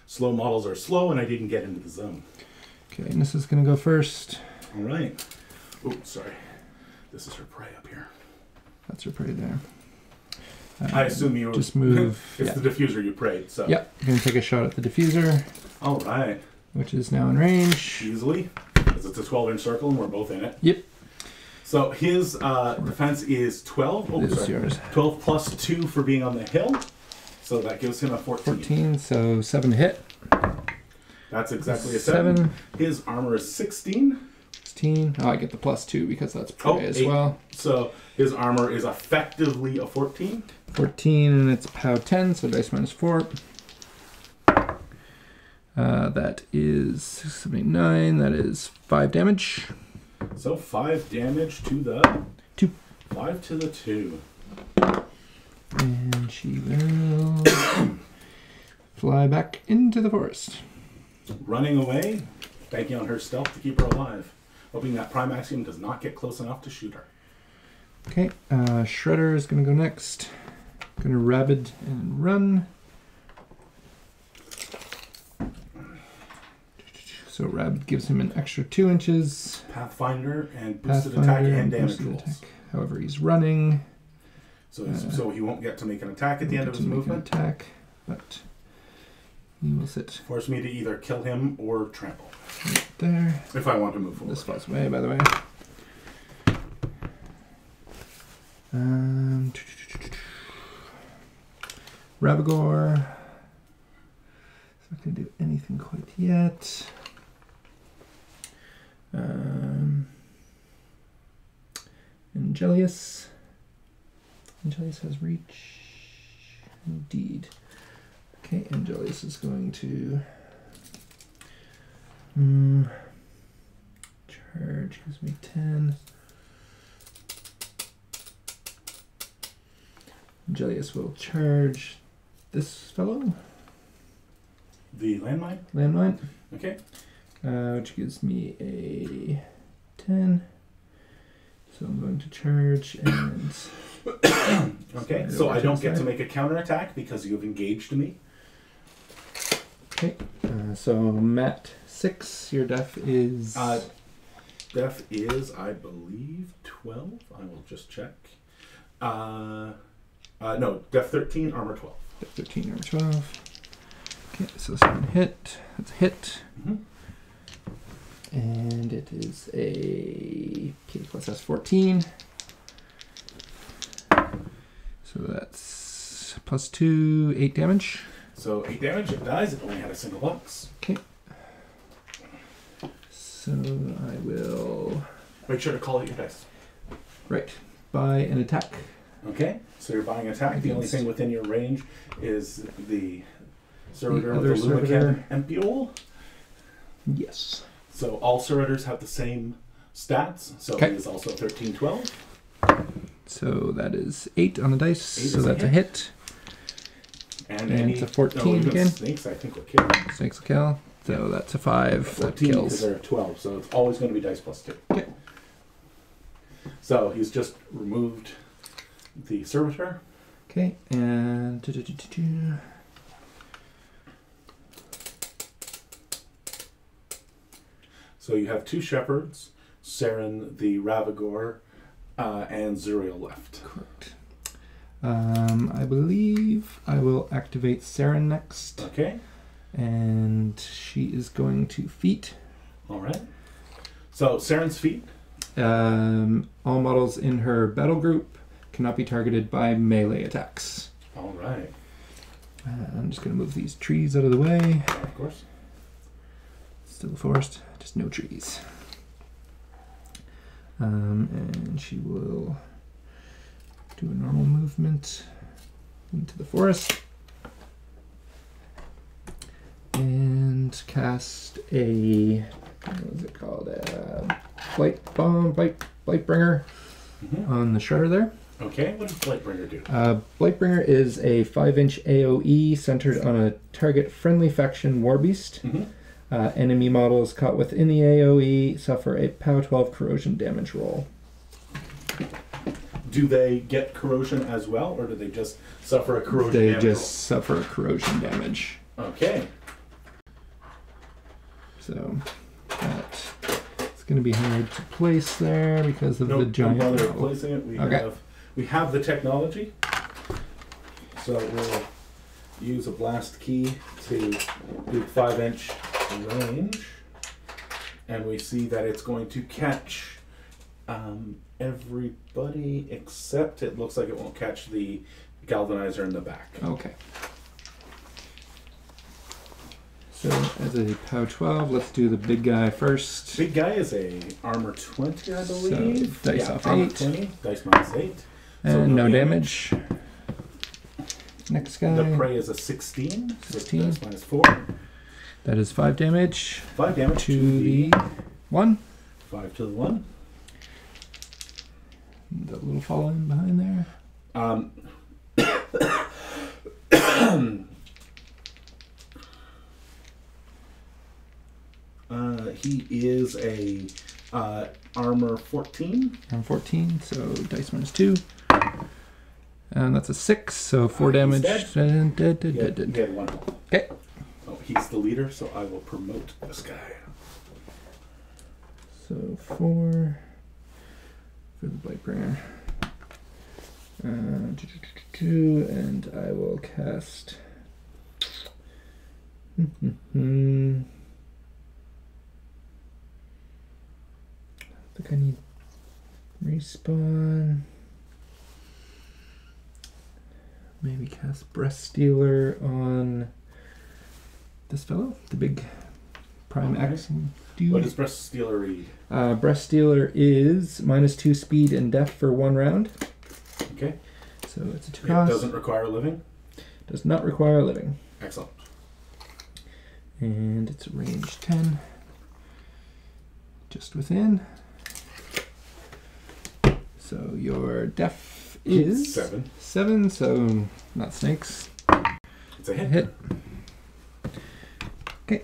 slow models are slow, and I didn't get into the zone. Okay, and this is going to go first. All right. Oh, sorry. This is her prey up here. That's her prey there. I assume you just move. It's the diffuser you prayed. So. Yep, I'm going to take a shot at the diffuser. All right. Which is now in range. Easily, because it's a 12-inch circle and we're both in it. Yep. So his defense is 12. Oh, This is sorry. yours. 12 plus 2 for being on the hill. So that gives him a 14. 14, so 7 to hit. That's exactly a 7. His armor is 16. 16. Oh, I get the plus 2 because that's prey as 8. well. So his armor is effectively a 14. 14 and it's POW 10, so dice minus 4. That is 79. That is 5 damage. So 5 damage to the 2. 5 to the 2. And she will fly back into the forest. Running away, banking on her stealth to keep her alive, hoping that Prime Axiom does not get close enough to shoot her. Okay, Shredder is going to go next. Going to rabid and run. So rabid gives him an extra 2 inches. Pathfinder and boosted attack and damage rolls. However, he's running. So he won't get to make an attack at the end of his movement. Attack, but he will sit. Force me to either kill him or trample. Right there. If I want to move forward. This falls away, by the way. Rabagor. Not going to do anything quite yet. Angelius. Angelius has reach. Indeed. Okay, Angelius is going to charge. Gives me 10. Angelius will charge this fellow. The landmine? Landmine. Okay. Which gives me a 10. So I'm going to charge and... Okay, so I don't get to make a counterattack because you've engaged me. Okay, so Matt 6, your def is... Def is, I believe, 12. I will just check. No, def 13, armor 12. Def 13, armor 12. Okay, so this one hit. That's a hit. Mm-hmm. And it is a K plus S 14. So that's +2, 8 damage. So 8 damage, it dies, it only had a single box. Okay. So I will... Make sure to call out your dice. Right. Buy an attack. Okay, so you're buying attack. The only thing within your range is the servitor The with other the Lumican servitor. Empiole. Yes. So all servitors have the same stats. So Okay. he is also 13-12. So that is 8 on the dice. 8 So is a that's a hit. And It's a 14 even again. Snakes, I think, will kill. Snakes will kill. So that's a 5. That 14 because kills. they're at 12. So it's always going to be dice +2. Okay. So he's just removed the servitor. Okay, and... So you have 2 shepherds, Saren the Ravagore, and Zuriel left. Correct. I believe I will activate Saren next. Okay. And she is going to feat. All right. So Saren's feat. All models in her battle group cannot be targeted by melee attacks. All right. I'm just going to move these trees out of the way. Of course. Still a forest, just no trees. And she will do a normal movement into the forest. And cast a, what is it called? Blight bomb, Blightbringer on the shredder there. Okay, what does Blightbringer do? Blightbringer is a 5-inch AoE centered on a target friendly faction warbeast. Enemy models caught within the AoE suffer a POW 12 corrosion damage roll. Do they get corrosion as well, or do they just suffer a corrosion They damage just suffer corrosion damage. roll? Okay. So that's going to be hard to place there because of the Don't giant bother model. placing it. Okay. We have the technology. So we'll use a blast key to do 5-inch range. And we see that it's going to catch everybody except it looks like it won't catch the galvanizer in the back. Okay. So as a POW 12, let's do the big guy first. Big guy is a armor 20, I believe. So dice off armor 8. 20, dice minus 8. And So no damage. Next guy. The prey is a 16. 16. So dice minus 4. That is 5 damage. 5 damage To the 1. 5 to the 1. The little following behind there. He is a armor 14. I'm 14, so dice minus 2. And that's a 6, so 4 damage. He's Dead. He had 1. Okay. Oh, he's the leader, so I will promote this guy. So 4 for the Blightbringer. 2, and I will cast. I think I need respawn. Maybe cast Breast Stealer on this fellow, the big Prime Okay. X dude. What does Breast Stealer read? Breast Stealer is -2 speed and death for 1 round. Okay. So it's a 2 It cost. doesn't require living. Does not require living. Excellent. And it's range 10. Just within. So your def is 7. 7, so not snakes. It's a hit. Hit. Okay.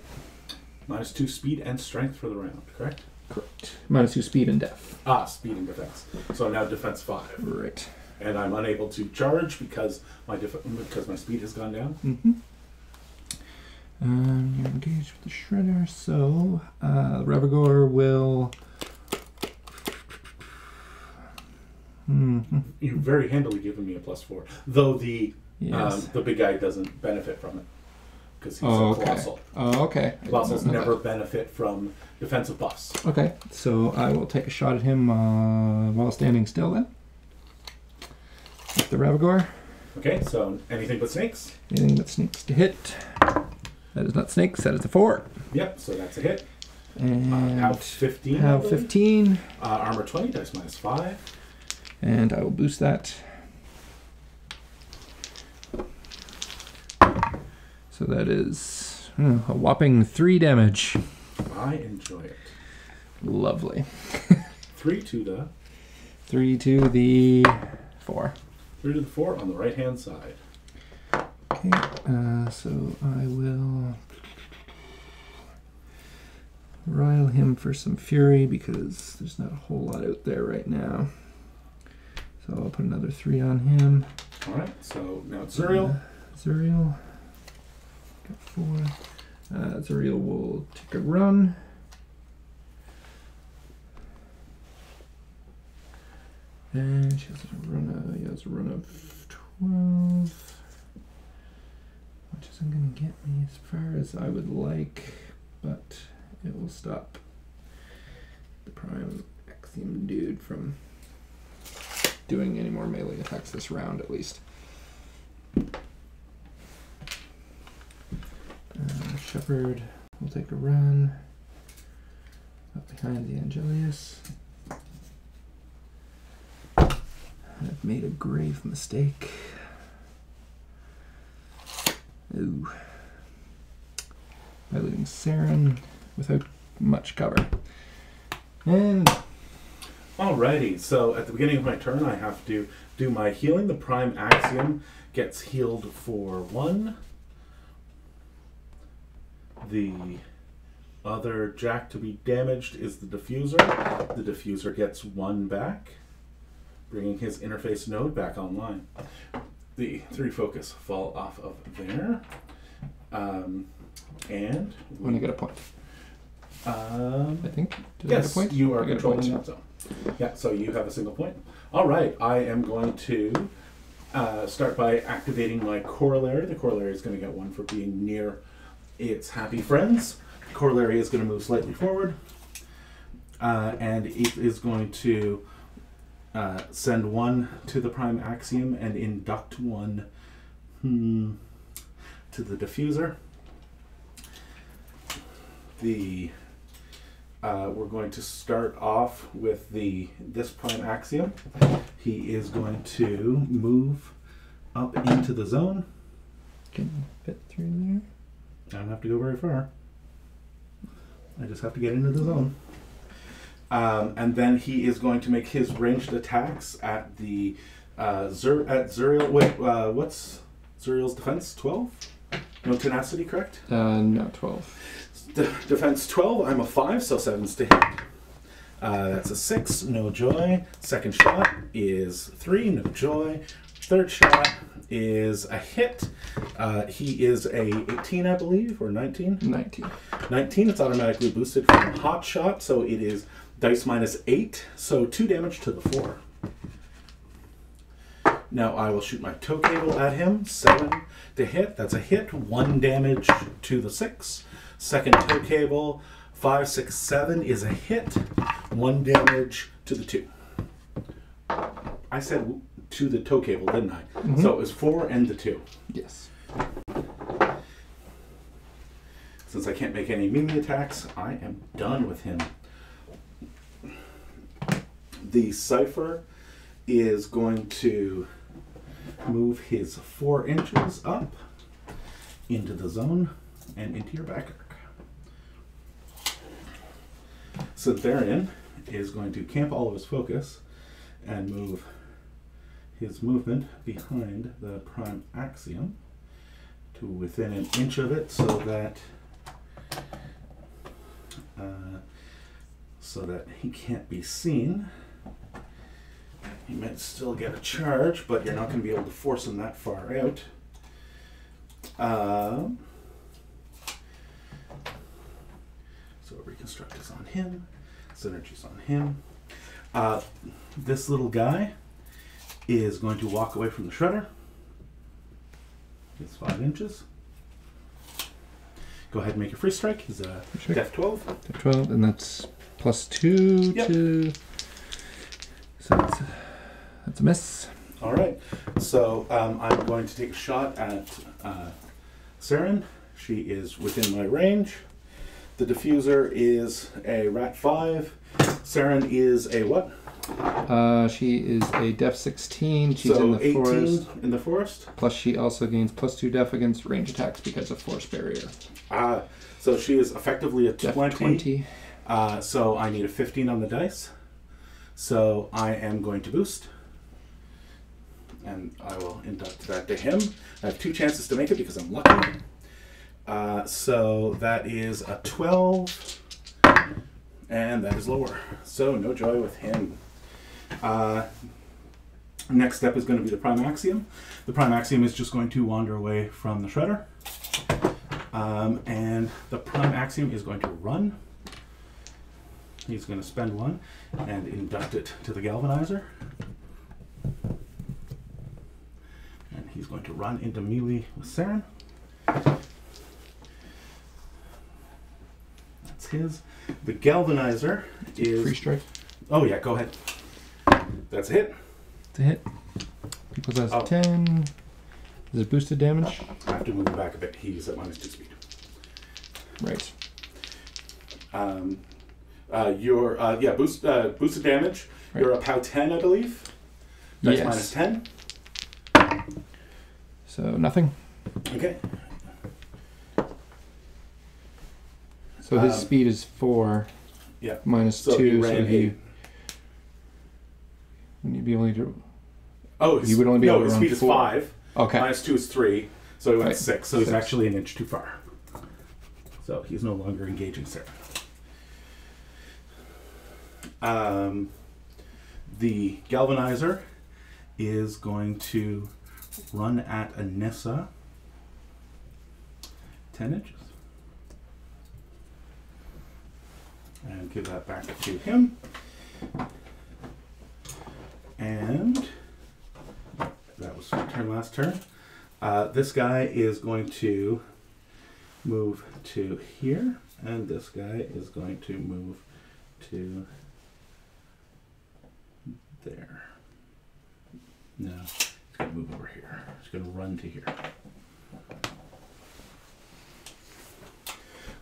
-2 speed and strength for the round, correct? Correct. -2 speed and def. Speed and defense. So now defense 5. Right. And I'm unable to charge because my speed has gone down. You're engaged with the shredder, so Ravagore will. You've very handily given me a +4, though the Yes. big guy doesn't benefit from it because he's a Colossal. Oh, okay. Colossals never benefit from defensive buffs. Okay, so I will take a shot at him while standing still then. With the Ravagore. Okay, so anything but snakes? Anything but snakes to hit. That is not snakes, that is a 4. Yep, so that's a hit. And Have 15. have 15. Armor 20, dice minus 5. And I will boost that. So that is a whopping 3 damage. I enjoy it. Lovely. 3 to the 3 to the 4. 3 to the 4 on the right hand side. Okay, so I will rile him for some fury because there's not a whole lot out there right now. So I'll put another 3 on him. Alright, so now it's Zuriel. Zuriel. Got 4. Zuriel will take a run. And she has a run of 12. Which isn't going to get me as far as I would like, but it will stop the Prime Axiom dude from doing any more melee attacks this round, at least. Shepherd will take a run up behind the Angelius. I've made a grave mistake. Ooh. By leaving Saren without much cover. And Alrighty, so at the beginning of my turn I have to do my healing. The Prime Axiom gets healed for 1. The other Jack to be damaged is the Diffuser. The Diffuser gets 1 back, bringing his interface node back online. The 3 focus fall off of there. And when I get a point. I think. Did I get a yes, point? you are I get a controlling point. that zone. Yeah, so you have a single point. All right, I am going to start by activating my corollary. The corollary is going to get 1 for being near its happy friends. The corollary is going to move slightly forward, and it is going to send 1 to the Prime Axiom and induct 1 to the Diffuser. We're going to start off with this Prime Axiom. He is going to move up into the zone. Can you fit through there? I don't have to go very far. I just have to get into the zone. And then he is going to make his ranged attacks at the Zuriel. Wait, what's Zuriel's defense? 12? No tenacity, correct? No, 12. Defense 12. I'm a 5, so 7's to hit. That's a 6, no joy. Second shot is 3, no joy. Third shot is a hit. He is a 18, I believe, or 19? 19. 19, it's automatically boosted from a hot shot, so it is dice minus 8, so 2 damage to the 4. Now I will shoot my toe cable at him, 7 to hit, that's a hit, 1 damage to the 6. Second toe cable, 5, 6, 7 is a hit, 1 damage to the 2. I said to the toe cable, didn't I? Mm-hmm. So it was 4 and the 2. Yes. Since I can't make any mimi attacks, I am done with him. The Cypher is going to move his 4 inches up into the zone and into your back arc. Syntherian is going to camp all of his focus and move his movement behind the Prime Axiom to within an inch of it, so that he can't be seen. He might still get a charge, but you're not going to be able to force him that far out. So reconstruct is on him, synergy's on him. This little guy is going to walk away from the shredder. It's 5 inches. Go ahead and make your first strike. He's a def 12. Def 12, and that's +2 Yep. to. So that's a miss. All right. So I'm going to take a shot at Saren. She is within my range. The diffuser is a rat 5. Saren is a what? She is a def 16. She's So in the 18 forest. in the forest. Plus, she also gains +2 def against range attacks because of force barrier. So she is effectively a Def 20. 20. So I need a 15 on the dice. So I am going to boost. And I will induct that to him. I have 2 chances to make it because I'm lucky. So that is a 12. And that is lower. So no joy with him. Next step is going to be the Prime Axiom. The Prime Axiom is just going to wander away from the Shredder. And the Prime Axiom is going to run. He's going to spend 1 and induct it to the Galvanizer. And he's going to run into melee with Saren. That's his. The Galvanizer is... Free strike. Oh yeah, go ahead. That's a hit. It's a hit. He possesses 10. Is it boosted damage? I have to move him back a bit. He's at -2 speed. Right. Boosted damage. Right. You're a POW 10, I believe. That's Yes. -10. So nothing. Okay. So his speed is 4. Yeah. Minus So 2. he So ran he 8. would be able to. Oh, He would only be able to his run speed is 4. 5. Okay. -2 is 3. So he went Right. 6. So he's 6. actually an inch too far. So he's no longer engaging Sarah. The Galvanizer is going to run at Anissa 10 inches. And give that back to him. And that was last turn. This guy is going to move to here, and this guy is going to move to there. No, he's going to move over here. He's going to run to here.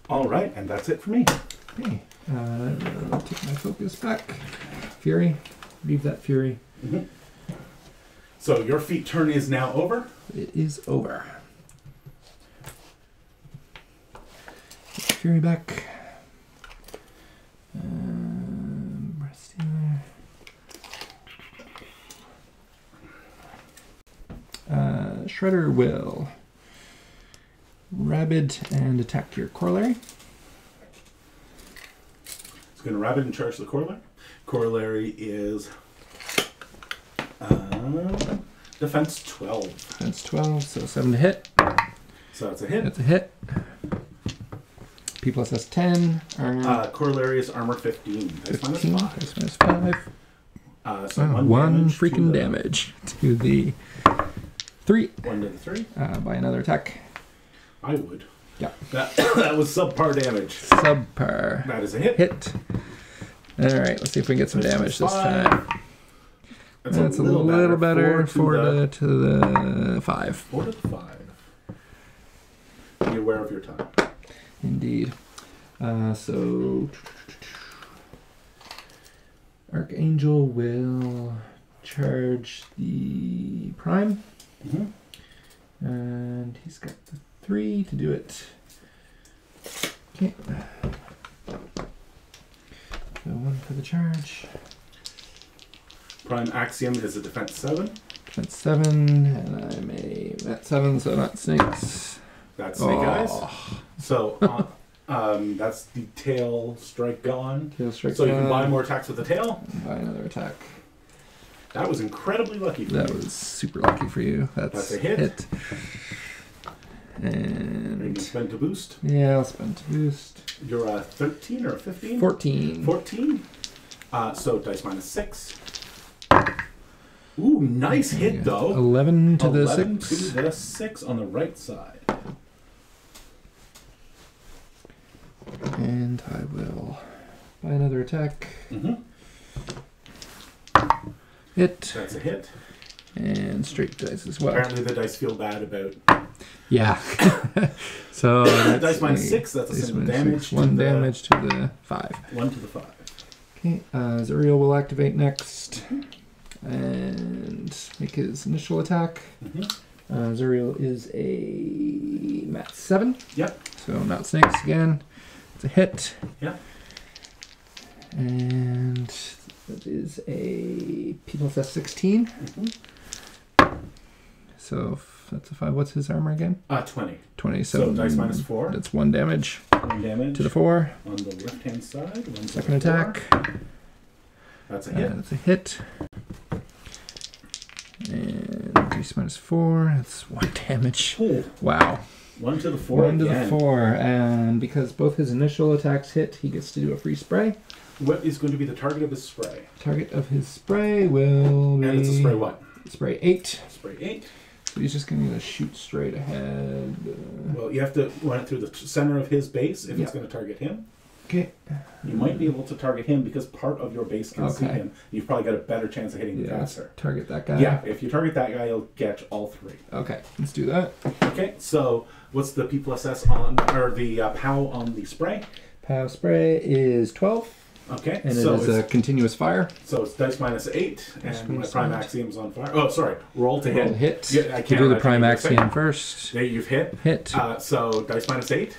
All right, and that's it for me. Okay. I'll take my focus back. Fury. Leave that Fury. Mm-hmm. So your feat turn is now over. It is over. Take Fury back. Breast healer. Shredder will rabid and attack your corollary. It's going to rabid and charge the corollary. Corollary is defense 12. Defense 12, so 7 to hit. So that's a hit. That's a hit. P plus S 10. Corollary is armor 15. Dice 15. -5. Dice -5. So one damage freaking to the, damage to the 3 1 to the 3. by another attack. I would. Yeah. That was subpar damage. Subpar. That is a hit. Hit. Alright, let's see if we can get some Dice damage this 5. time. That's a little better. 4 to the 5. 4 to the 5. Be aware of your time. Indeed. So Archangel will charge the Prime. Mm-hmm. And he's got the 3 to do it. Okay. So 1 for the charge. Prime Axiom is a defense 7. Defense 7, and I'm a vet 7, so not snakes. That's Snake Eyes. Oh. So that's the tail strike gone. Tail strike. So you can buy more attacks with the tail. Buy another attack. That was incredibly lucky for That you. was super lucky for you. That's a hit. And you spend to boost. yeah, I'll spend to boost. You're a 13 or a 15? 14. 14. So dice -6. Ooh, nice hit though. 11 to the 11 6. to the 6 on the right side. And I will buy another attack. Hit. That's a hit. And straight dice as well. Apparently the dice feel bad about... Yeah. So dice minus 6, that's a single damage. 1 damage to the 5. 1 to the 5. Okay, Zuriel will activate next. And make his initial attack. Zuriel is a mat 7. Yep. So not snakes again. It's a hit. Yep. And that is a P plus S 16. So that's a 5. What's his armor again? 20. 20. So dice minus 4. That's 1 damage. 1 damage. To the 4. On the left hand side. Second attack. That's a hit. That's a hit. And dice minus 4. That's 1 damage. Ooh. Wow. 1 to the 4. 1 to the 4. And because both his initial attacks hit, he gets to do a free spray. What is going to be the target of his spray? Target of his spray will be... And it's a spray what? Spray 8. Spray 8. So he's just going to shoot straight ahead. Well, you have to run it through the center of his base if it's going to target him. Okay. You might be able to target him because part of your base can see Okay. him. You've probably got a better chance of hitting the caster. Target that guy. Yeah, if you target that guy, you'll get all 3. Okay, let's do that. Okay, so what's the P plus S on, or the POW on the spray? POW spray is 12. Okay, And so it is a continuous fire. So it's dice minus 8, Dice and my minus prime 8. axiom's on fire. Oh, sorry, roll to Roll hit. hit. Yeah, I To can't do the imagine prime you axiom say. first. Yeah, you've hit. Hit. So dice minus 8.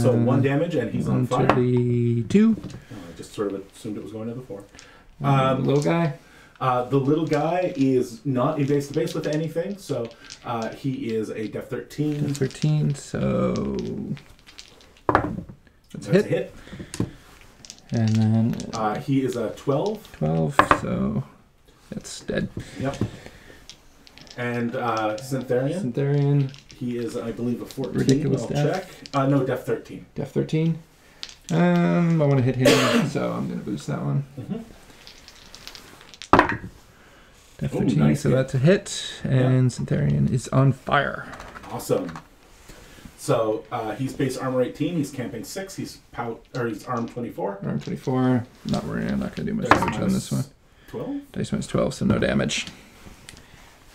So 1 damage, and he's on fire. To the 2. Oh, I just sort of assumed it was going to the 4. The little guy. The little guy is not in base to base with anything, so he is a def 13. 13, so that's a hit. hit. And then he is a 12. 12, so that's dead. Yep. And Syntherian. Syntherian. He is, I believe, a 14. Ridiculous I'll death. check. No, def 13. Def 13. I want to hit him, so I'm going to boost that one. Def 13, nice so hit. that's a hit. And Syntherian is on fire. Awesome. So he's base armor 18. He's camping 6. He's arm 24. Arm 24. I'm not going to do much Dice damage on this one. 12. Dice minus 12, so no damage.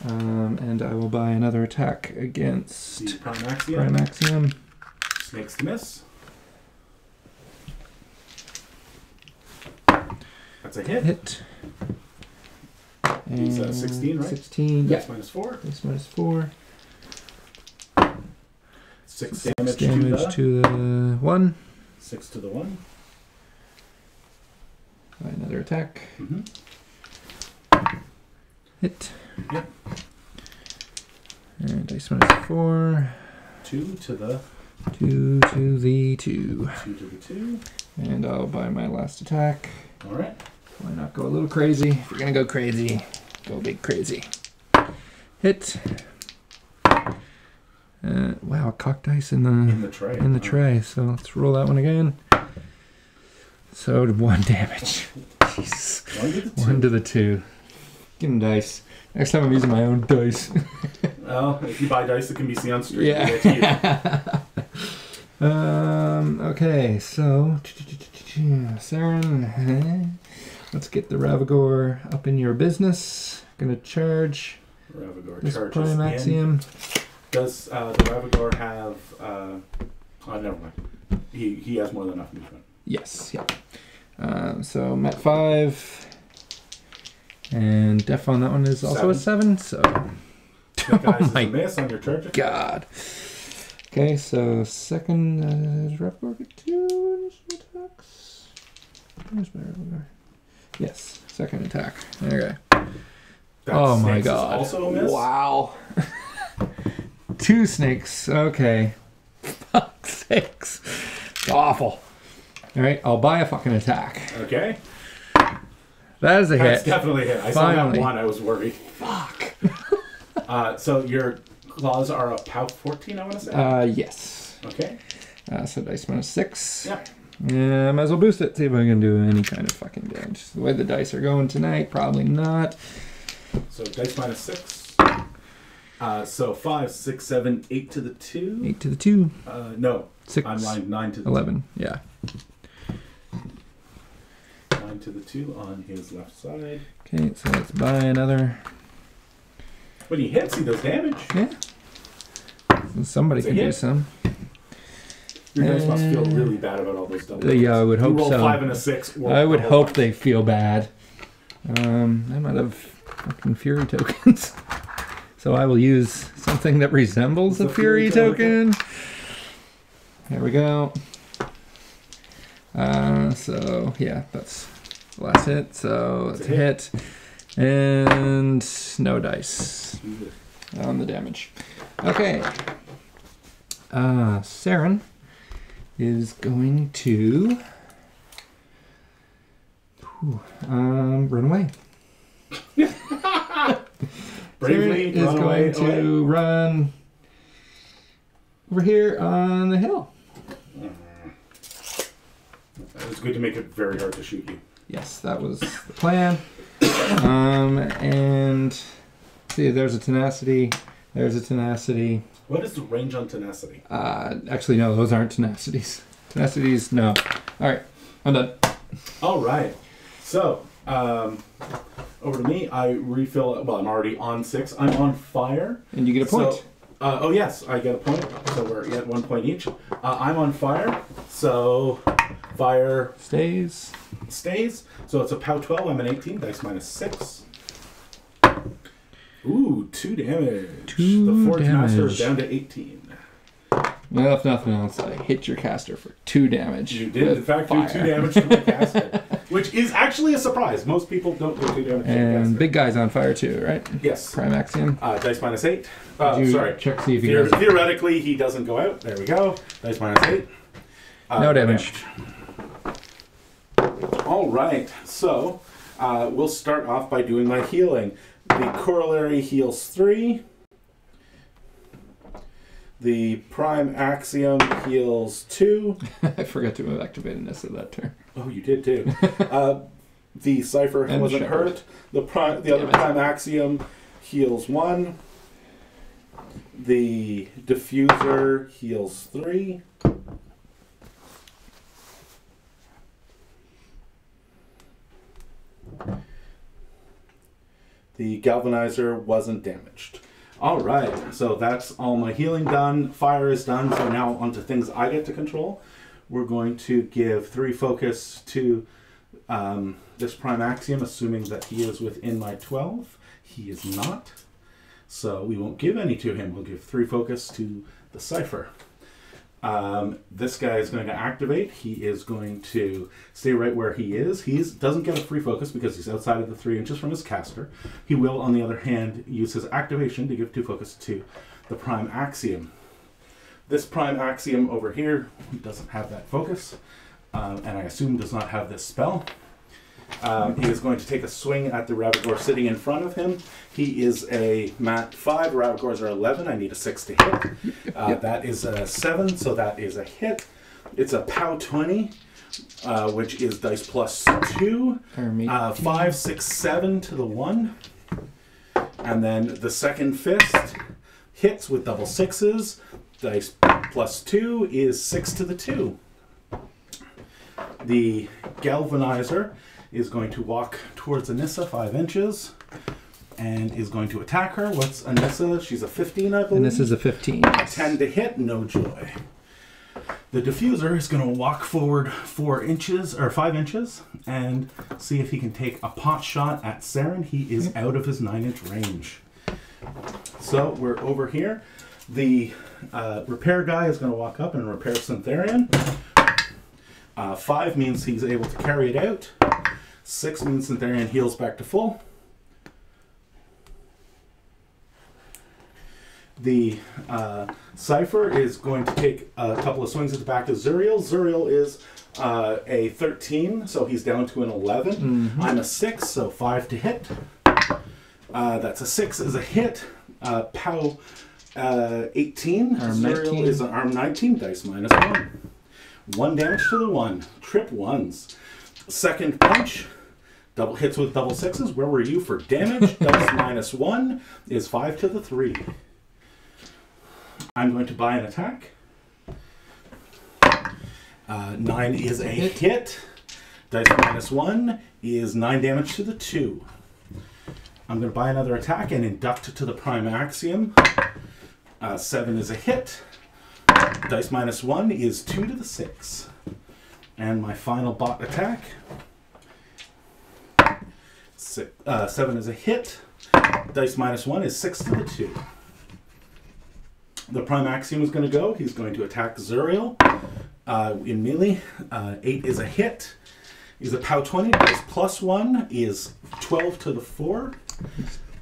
And I will buy another attack The against prime axiom. Prime Axiom. Snakes to miss. That's a hit. Hit. He's, And 16, right? 16. Dice Yeah. minus 4. Dice minus 4. 6 6 damage, damage to the 1. 6 to the 1. Buy another attack. Hit. Yep. And dice minus 4. 2 to the 2 to the 2. 2 to the 2. And I'll buy my last attack. All right. Why not go a little crazy? If you're going to go crazy, go big crazy. Hit. Wow, cock dice in the tray. in the tray. So let's roll that one again. So 1 damage. Jesus. 1 to the 2. 1 to the 2. Give him dice. Next time I'm using my own dice. Well, if you buy dice that can be seen on stream, Yeah. it's you. Okay, so Saren, let's get the Ravagore up in your business. Gonna charge Ravagore this charges Prime in. Axiom. Does the Ravagore have... oh, never mind. He has more than enough movement. Yes, yeah. So I'm at 5. And def on that one is also a 7, so... That guy's Oh is my a miss on your charge. God. Okay, so second, Ravagore get 2 initial attacks. Where's my Ravagore? Yes, second attack. Okay. Oh my Snakes is God. Also a miss. Wow. 2 snakes. Okay. Fuck sakes. It's awful. Alright, I'll buy a fucking attack. Okay. That is a That's hit. definitely a hit. I saw Finally. that one. I was worried. Fuck. So your claws are a POW 14, I want to say? Yes. Okay. So dice minus 6. Yep. Yeah, might as well boost it, see if I can do any kind of fucking damage. The way the dice are going tonight, probably not. So dice minus 6. So 5, 6, 7, 8 to the 2. 8 to the 2. No. 6. I'm lying. 9 to the 11. Yeah. 9 to the 2 on his left side. Okay, so let's buy another. When he hits, he does damage. Yeah. So somebody It's a can do hit. some. Your dice must feel really bad about all those double. Yeah, I would hope you roll so. 5 and a 6. Or I would double hope one. they feel bad. I might have fucking fury tokens. So I will use something that resembles a It's a fury fury token. There we go. So yeah, that's the last hit. So it's a hit. And no dice on the damage. Okay. Saren is going to run away. Bravely Saren is run away. going to run over here on the hill. It was good to make it very hard to shoot you. Yes, that was the plan. And see, there's a tenacity. There's a tenacity. What is the range on tenacity? Actually, no, those aren't tenacities. Tenacities, no. All right, I'm done. All right. So, over to me. I refill. Well, I'm already on 6. I'm on fire. And you get a point. So, oh, yes, I get a point. So we're at 1 point each. I'm on fire. So, fire Stays. stays. So it's a POW 12. I'm an 18. Dice minus 6. Ooh, 2 damage. 2 The Forge Master is damage. down to 18. Well, if nothing else, I hit your caster for 2 damage. You did, with in fact, fire. do 2 damage to my caster. Which is actually a surprise. Most people don't do 2 damage to a And caster. big guy's on fire too, right? Yes. Prime Axiom. Dice minus 8. Did you Sorry. check see if he does. Theoretically, he doesn't go out. There we go. Dice minus 8. No damage. All right. So, we'll start off by doing my healing. The corollary heals 3. The prime axiom heals 2. I forgot to have activated this at that turn. Oh, you did too. The cipher And wasn't Shepherd. hurt. The other Damn it. prime axiom heals 1. The diffuser heals 3. The galvanizer wasn't damaged. All right, so that's all my healing done. Fire is done, so now onto things I get to control. We're going to give 3 focus to this prime axiom, assuming that he is within my 12. He is not, so we won't give any to him. We'll give 3 focus to the cipher. This guy is going to activate. He is going to stay right where he is. He doesn't get a free focus because he's outside of the 3 inches from his caster. He will, on the other hand, use his activation to give 2 focus to the prime axiom. This prime axiom over here doesn't have that focus, and I assume does not have this spell. He is going to take a swing at the Ravagore sitting in front of him. He is a mat 5. Ravagores are 11. I need a 6 to hit. That is a 7, so that is a hit. It's a POW 20, which is dice plus 2. 5, 6, 7 to the 1. And then the second fist hits with double 6s. Dice plus 2 is 6 to the 2. The galvanizer is going to walk towards Anissa 5 inches and is going to attack her. What's Anissa? She's a 15, I believe. And this is a 15. 10 to hit, no joy. The diffuser is going to walk forward 4 inches or 5 inches and see if he can take a pot shot at Saren. He is out of his 9-inch range. So we're over here. The repair guy is going to walk up and repair Syntherian. 5 means he's able to carry it out. 6 means Syntherian heals back to full. The Cipher is going to take a couple of swings at the back of Zuriel. Zuriel is a 13, so he's down to an 11. Mm-hmm. I'm a 6, so 5 to hit. That's a 6 is a hit. POW 18. Arm Zuriel 19. is an arm 19, dice minus 1. 1 damage to the 1. Trip 1s. Second punch. Double hits with double 6s. Where were you for damage? Dice minus 1 is 5 to the 3. I'm going to buy an attack. 9 is a hit. Dice -1 is 9 damage to the 2. I'm going to buy another attack and induct to the prime axiom. 7 is a hit. Dice -1 is 2 to the 6. And my final bot attack. 7 is a hit. Dice -1 is 6 to the 2. The prime axiom is going to go. He's going to attack Zuriel in melee. 8 is a hit. He's a POW 20. Dice +1 is 12 to the 4.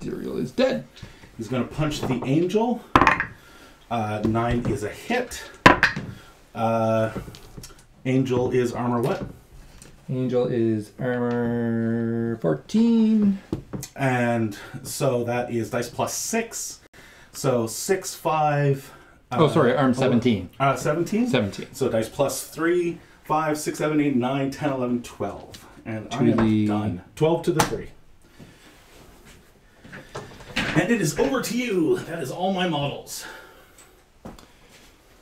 Zuriel is dead. He's going to punch the angel. 9 is a hit. Angel is armor what? Angel is armor 14. And so that is dice +6. So 6, 5. Arm 17. 17? 17. So dice +3, 5, 6, 7, 8, 9, 10, 11, 12. And I am done. 12 to the 3. And it is over to you. That is all my models.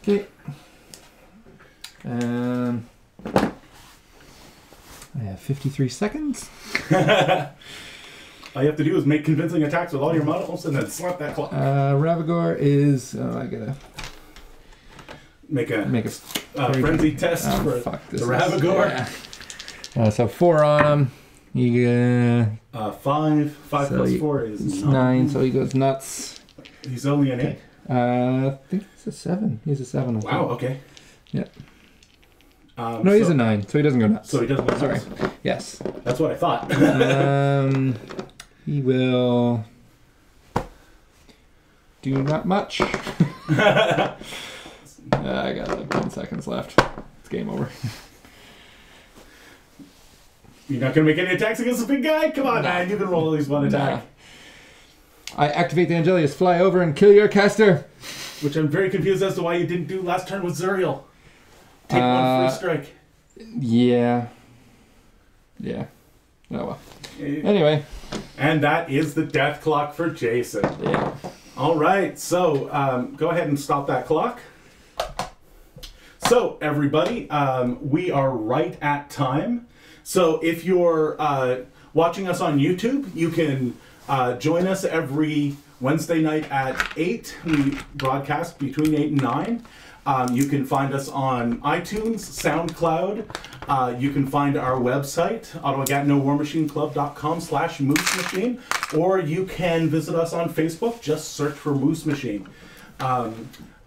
Okay. I have 53 seconds. All you have to do is make convincing attacks with all your models and then slap that clock. Ravagor is... I gotta... Make a crazy- frenzy test for the Ravagor. Yeah. So 4 on him. You 5 plus 4 is 9, so he goes nuts. He's only an 8? I think he's a 7. He's a 7. I think. Wow, okay. Yeah. No, he's a 9, so he doesn't go nuts. So he doesn't go nuts? Sorry. Yes. That's what I thought. He will do not much. I got like 10 seconds left. It's game over. You're not going to make any attacks against the big guy? Come on, man. You can roll at least one attack. I activate the Angelius, fly over and kill your caster. Which I'm very confused as to why you didn't do last turn with Zuriel. Take 1 free strike. Yeah. Yeah. Oh well. Anyway. And that is the death clock for Jason. Yeah. All right. So go ahead and stop that clock. So everybody, we are right at time. So if you're watching us on YouTube, you can join us every Wednesday night at 8. We broadcast between 8 and 9. You can find us on iTunes, SoundCloud. You can find our website, ottawagatineauwarmachineclub.com/Moose Machine, or you can visit us on Facebook. Just search for Moose Machine.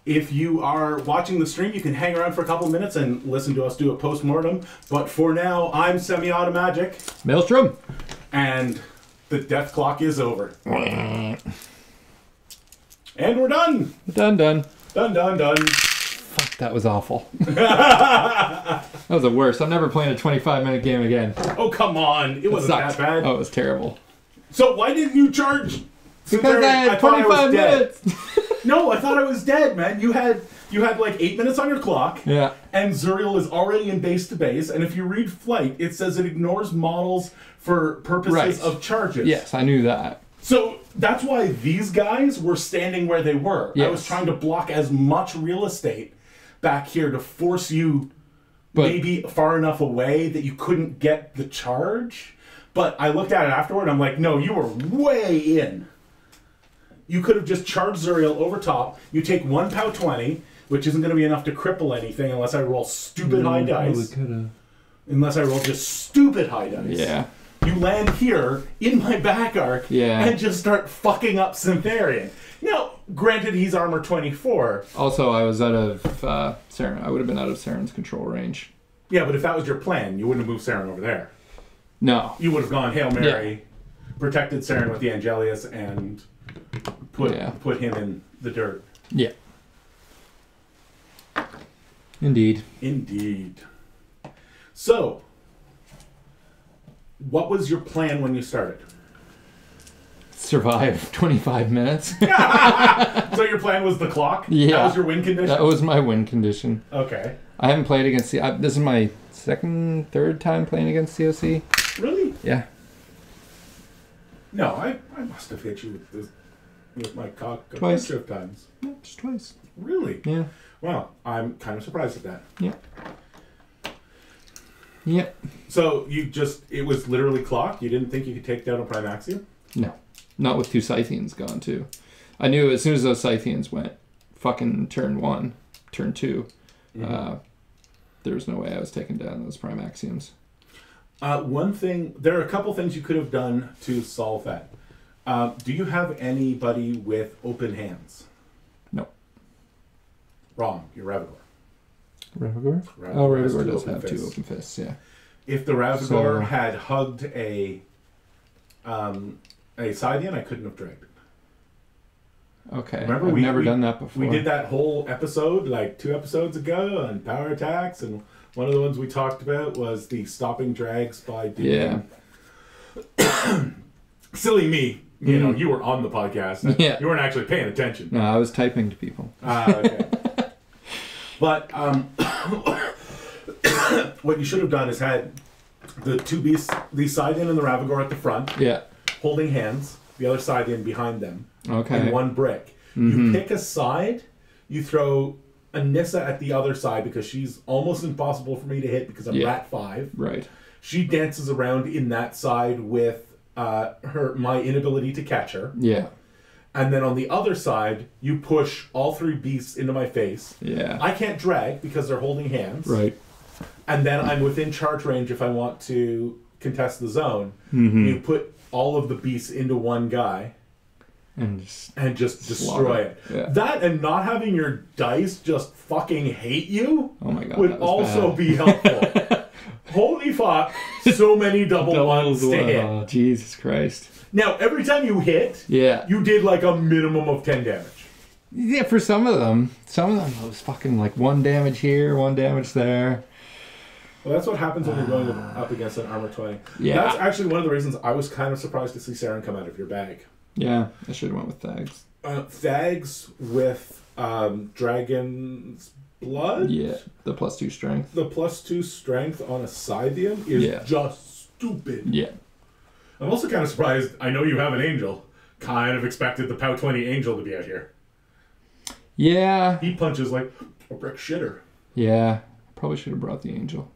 If you are watching the stream, you can hang around for a couple minutes and listen to us do a post-mortem. But for now, I'm Semi-Automagic. Maelstrom. And the death clock is over. And we're done. Done. Done. Fuck, that was awful. That was the worst. I'm never playing a 25-minute game again. Oh, come on. It wasn't that bad. Oh, it was terrible. So why didn't you charge? Because I had 25 minutes. No, I thought I was dead, man. You had like 8 minutes on your clock. Yeah. And Zuriel is already in base to base. And if you read Flight, it says it ignores models for purposes of charges. Yes, I knew that. So that's why these guys were standing where they were. Yes. I was trying to block as much real estate back here to force you maybe far enough away that you couldn't get the charge. But I looked at it afterward, and I'm like, no, you were way in. You could have just charged Zuriel over top. You take 1 POW 20, which isn't going to be enough to cripple anything unless I roll stupid high dice. Unless I roll just stupid high dice. Yeah. You land here in my back arc and just start fucking up Syntharian. Now, granted, he's armor 24. Also, I was out of Saren. I would have been out of Saren's control range. Yeah, but if that was your plan, you wouldn't have moved Saren over there. No. You would have gone Hail Mary, protected Saren with the Angelius, and put him in the dirt. Yeah. Indeed. So, what was your plan when you started? Survive 25 minutes. So your plan was the clock? Yeah. That was your win condition? That was my win condition. Okay. I haven't played against this is my third time playing against COC. Really? Yeah. No, I must have hit you with my cock a Twice. bunch of times. Yeah, just twice. Really? Yeah. Wow, I'm kind of surprised at that. Yeah. Yep. So it was literally clock? You didn't think you could take down a Primaxium? No. Not with 2 Scythians gone, too. I knew as soon as those Scythians went fucking turn 1, turn 2, there was no way I was taking down those Primaxiums. There are a couple things you could have done to solve that. Do you have anybody with open hands? No. Wrong. You're Ravagor. Ravagor? Ravagor has Ravagor two does open have fists. 2 open fists, yeah. If the Ravagor had hugged a Scythian, I couldn't have dragged it. Okay. Remember, I've we never done that before. We did that whole episode like 2 episodes ago on power attacks, and one of the ones we talked about was the stopping drags by doing... Yeah. Silly me. You know, you were on the podcast. Yeah. You weren't actually paying attention. No, I was typing to people. Okay. But what you should have done is had the 2 beasts, the Scythian and the Ravagor at the front, Yeah. holding hands, the other Scythian behind them, Okay. and 1 brick. You pick a side, you throw Anissa at the other side because she's almost impossible for me to hit because I'm rat 5. Right. She dances around in that side with my inability to catch her. Yeah. And then on the other side, you push all 3 beasts into my face. Yeah. I can't drag because they're holding hands. Right. And then I'm within charge range if I want to contest the zone. Mm-hmm. You put all of the beasts into one guy And just destroy it. Yeah. That and not having your dice just fucking hate you Oh my god. would that was also bad. be helpful. Holy fuck, so many double ones to hit. Oh, Jesus Christ. Now, every time you hit, Yeah. you did like a minimum of 10 damage. Yeah, for some of them it was fucking like 1 damage here, 1 damage there. Well, that's what happens when you're going up against an armor 20. Yeah. That's actually one of the reasons I was kind of surprised to see Saren come out of your bag. Yeah, I should have went with Thags. Thags with Dragon's Blood? Yeah, the +2 strength. The +2 strength on a Scythian is just stupid. Yeah. I'm also kind of surprised. I know you have an angel. Kind of expected the POW 20 angel to be out here. Yeah. He punches like a brick shitter. Yeah. Probably should have brought the angel.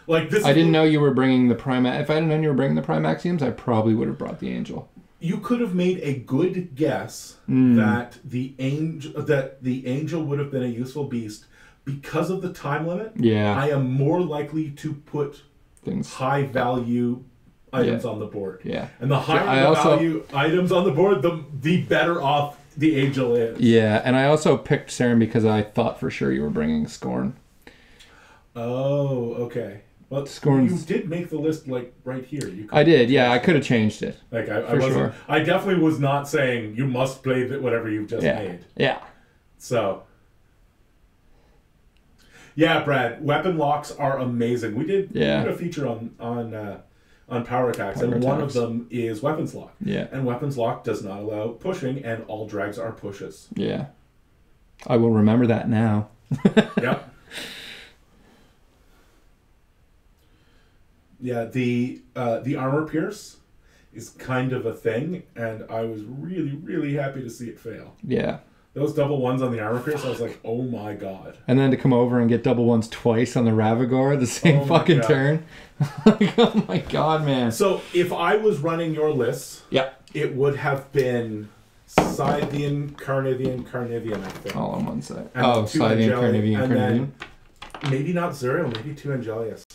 Like this. I didn't know you were bringing the Primax. If I hadn't known you were bringing the Primaxiums, I probably would have brought the angel. You could have made a good guess that the angel would have been a useful beast because of the time limit. Yeah. I am more likely to put Things. high value items on the board. Yeah. And the higher value items on the board, the better off the angel is. Yeah, and I also picked Saren because I thought for sure you were bringing Scorn. Oh, okay. Well, Scorn's... you did make the list like right here. I did, yeah. I could have changed it. Like I for wasn't. sure. I definitely was not saying you must play whatever you've just made. Yeah. So. Yeah, Brad. Weapon locks are amazing. We did a feature on power attacks, and one of them is weapons lock. Yeah. And weapons lock does not allow pushing, and all drags are pushes. Yeah. I will remember that now. Yep. Yeah, the armor pierce is kind of a thing, and I was really, really happy to see it fail. Yeah. Those double ones on the armor pierce, I was like, oh my god. And then to come over and get double ones twice on the Ravagor the same fucking turn. Like, oh my god, man. So if I was running your lists, it would have been Scythian, Carnivian, I think. All on one side. And Scythian, Carnivian, and Carnivian. Maybe not Zuriel, maybe 2 Angelius.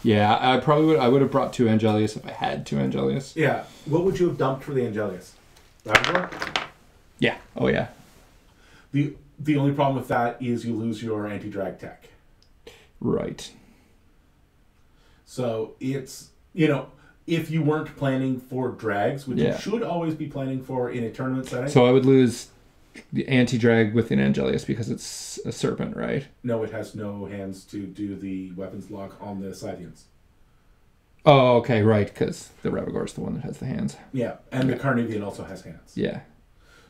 Yeah, I would have brought 2 Angelius if I had 2 Angelius. Yeah. What would you have dumped for the Angelius? Ravagor? Yeah. Oh yeah. The only problem with that is you lose your anti-drag tech. Right. So it's, if you weren't planning for drags, which you should always be planning for in a tournament setting. So I would lose the anti-drag with an Angelius because it's a serpent, right? No, it has no hands to do the weapons lock on the Scythians. Oh, okay, right, because the Ravagor is the one that has the hands. Yeah, and the Carnivian also has hands. Yeah.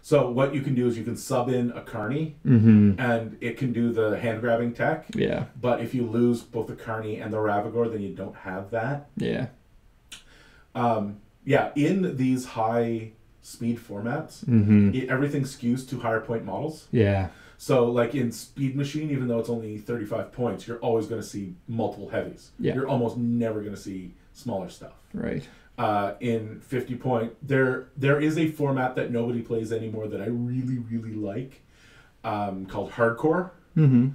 So what you can do is you can sub in a Carny, and it can do the hand-grabbing tech. Yeah. But if you lose both the Carny and the Ravagor, then you don't have that. Yeah. In these high-speed formats, everything skews to higher point models. Yeah. So, like in Speed Machine, even though it's only 35 points, you're always going to see multiple heavies. Yeah. You're almost never going to see smaller stuff. Right. In 50 point, there is a format that nobody plays anymore that I really, really like, called Hardcore. Mm-hmm.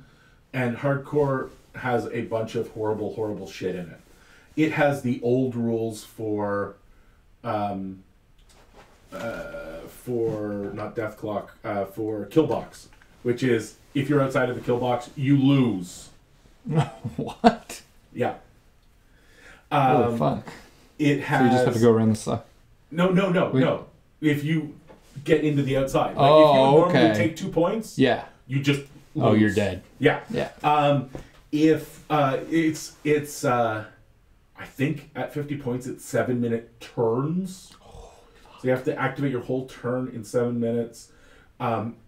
And Hardcore has a bunch of horrible, horrible shit in it. It has the old rules for not Death Clock, for Kill Box, which is if you're outside of the kill box, you lose. What? Yeah. Oh fuck! It has. So you just have to go around the side. No. If you get into the outside, like oh, if you would normally okay. take 2 points, Yeah. you just lose. Oh, you're dead. Yeah. Yeah. If it's I think at 50 points it's 7-minute turns. So you have to activate your whole turn in 7 minutes.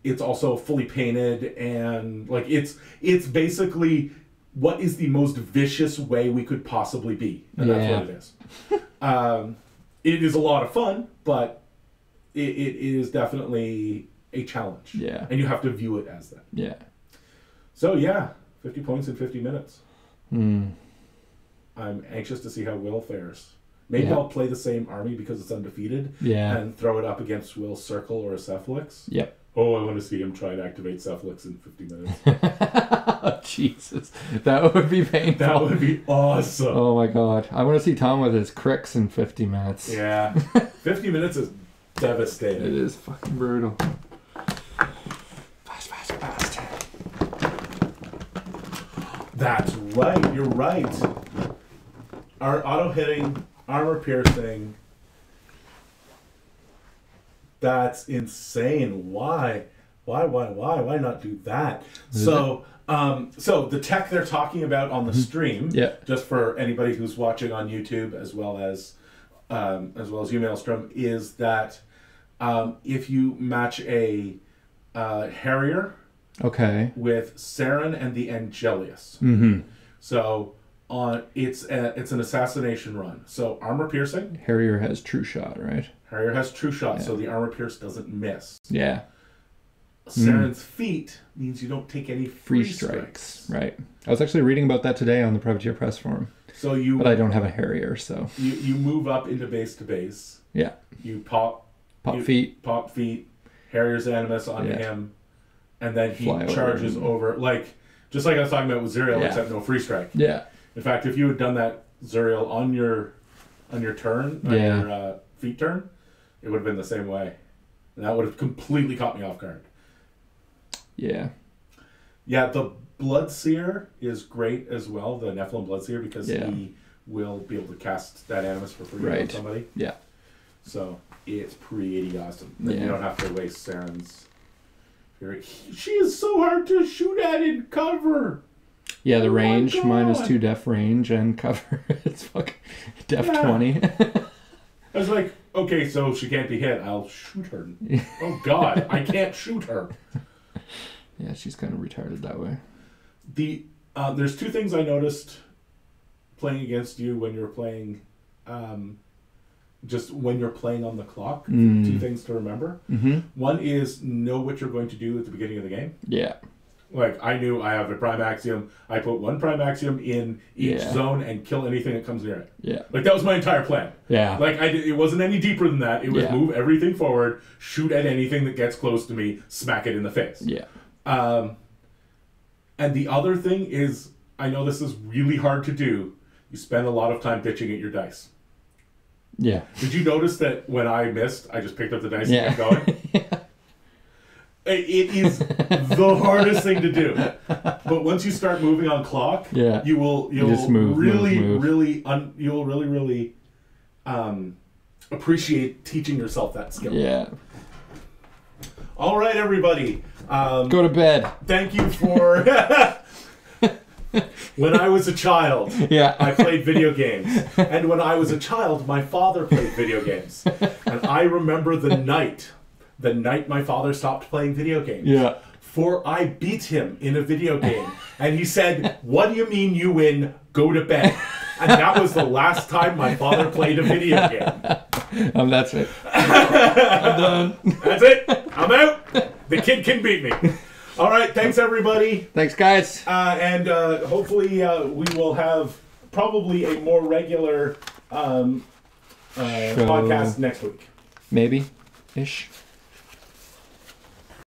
It's also fully painted, and like it's basically what is the most vicious way we could possibly be, and that's what it is. It is a lot of fun, but it is definitely a challenge. Yeah. And you have to view it as that. Yeah. So yeah, 50 points in 50 minutes. Hmm. I'm anxious to see how Will fares. Maybe I'll play the same army because it's undefeated. Yeah. And throw it up against Will's Circle or a Cephalix. Yep. Oh, I want to see him try and activate Cephalix in 50 minutes. Oh, Jesus. That would be painful. That would be awesome. Oh my god. I want to see Tom with his cricks in 50 minutes. Yeah. 50 minutes is devastating. It is fucking brutal. Fast. That's right. You're right. Our auto hitting, armor piercing. That's insane. Why? Why not do that? So the tech they're talking about on the stream, just for anybody who's watching on YouTube as well as you, Maelstrom, is that if you match a Harrier, with Saren and the Angelius, so it's an assassination run. So armor piercing. Harrier has true shot, right? Harrier has true shot, so the armor pierce doesn't miss. Yeah. Saren's feat means you don't take any free strikes. Right. I was actually reading about that today on the Privateer Press forum. So but I don't have a Harrier, so you move up into base to base. Yeah. You pop feet. Pop feet. Harrier's animus onto him, and then he Fly charges over just like I was talking about with Zuriel, except no free strike. Yeah. In fact, if you had done that Zuriel on your turn, on your feet turn, it would have been the same way, and that would have completely caught me off guard. Yeah. Yeah, the Bloodseer is great as well, the Nephilim Bloodseer, because he will be able to cast that animus for free on somebody. Yeah. So it's pretty awesome. Then you don't have to waste Saren's fury. She is so hard to shoot at in cover. Yeah, the range, -2 def range and cover. It's fucking def 20. I was like, okay, so she can't be hit. I'll shoot her. Oh God, I can't shoot her. Yeah, she's kind of retarded that way. There's 2 things I noticed playing against you when you're playing, just when you're playing on the clock. 2 things to remember. One is know what you're going to do at the beginning of the game. Yeah. Like, I knew I have a prime axiom. I put 1 prime axiom in each zone and kill anything that comes near it. Yeah. Like, that was my entire plan. Yeah. Like, it wasn't any deeper than that. It was move everything forward, shoot at anything that gets close to me, smack it in the face. Yeah. And the other thing is, I know this is really hard to do. You spend a lot of time bitching at your dice. Yeah. Did you notice that when I missed, I just picked up the dice and kept going? It is the hardest thing to do. But once you start moving on clock, you'll really appreciate teaching yourself that skill. Yeah. All right, everybody. Go to bed. Thank you for... When I was a child, I played video games. And when I was a child, my father played video games. And I remember the night my father stopped playing video games. Yeah. For I beat him in a video game. And he said, "What do you mean you win? Go to bed." And that was the last time my father played a video game. That's it. I'm done. That's it. I'm out. The kid can beat me. All right, thanks everybody. Thanks, guys. And hopefully we will have probably a more regular podcast next week. Maybe-ish.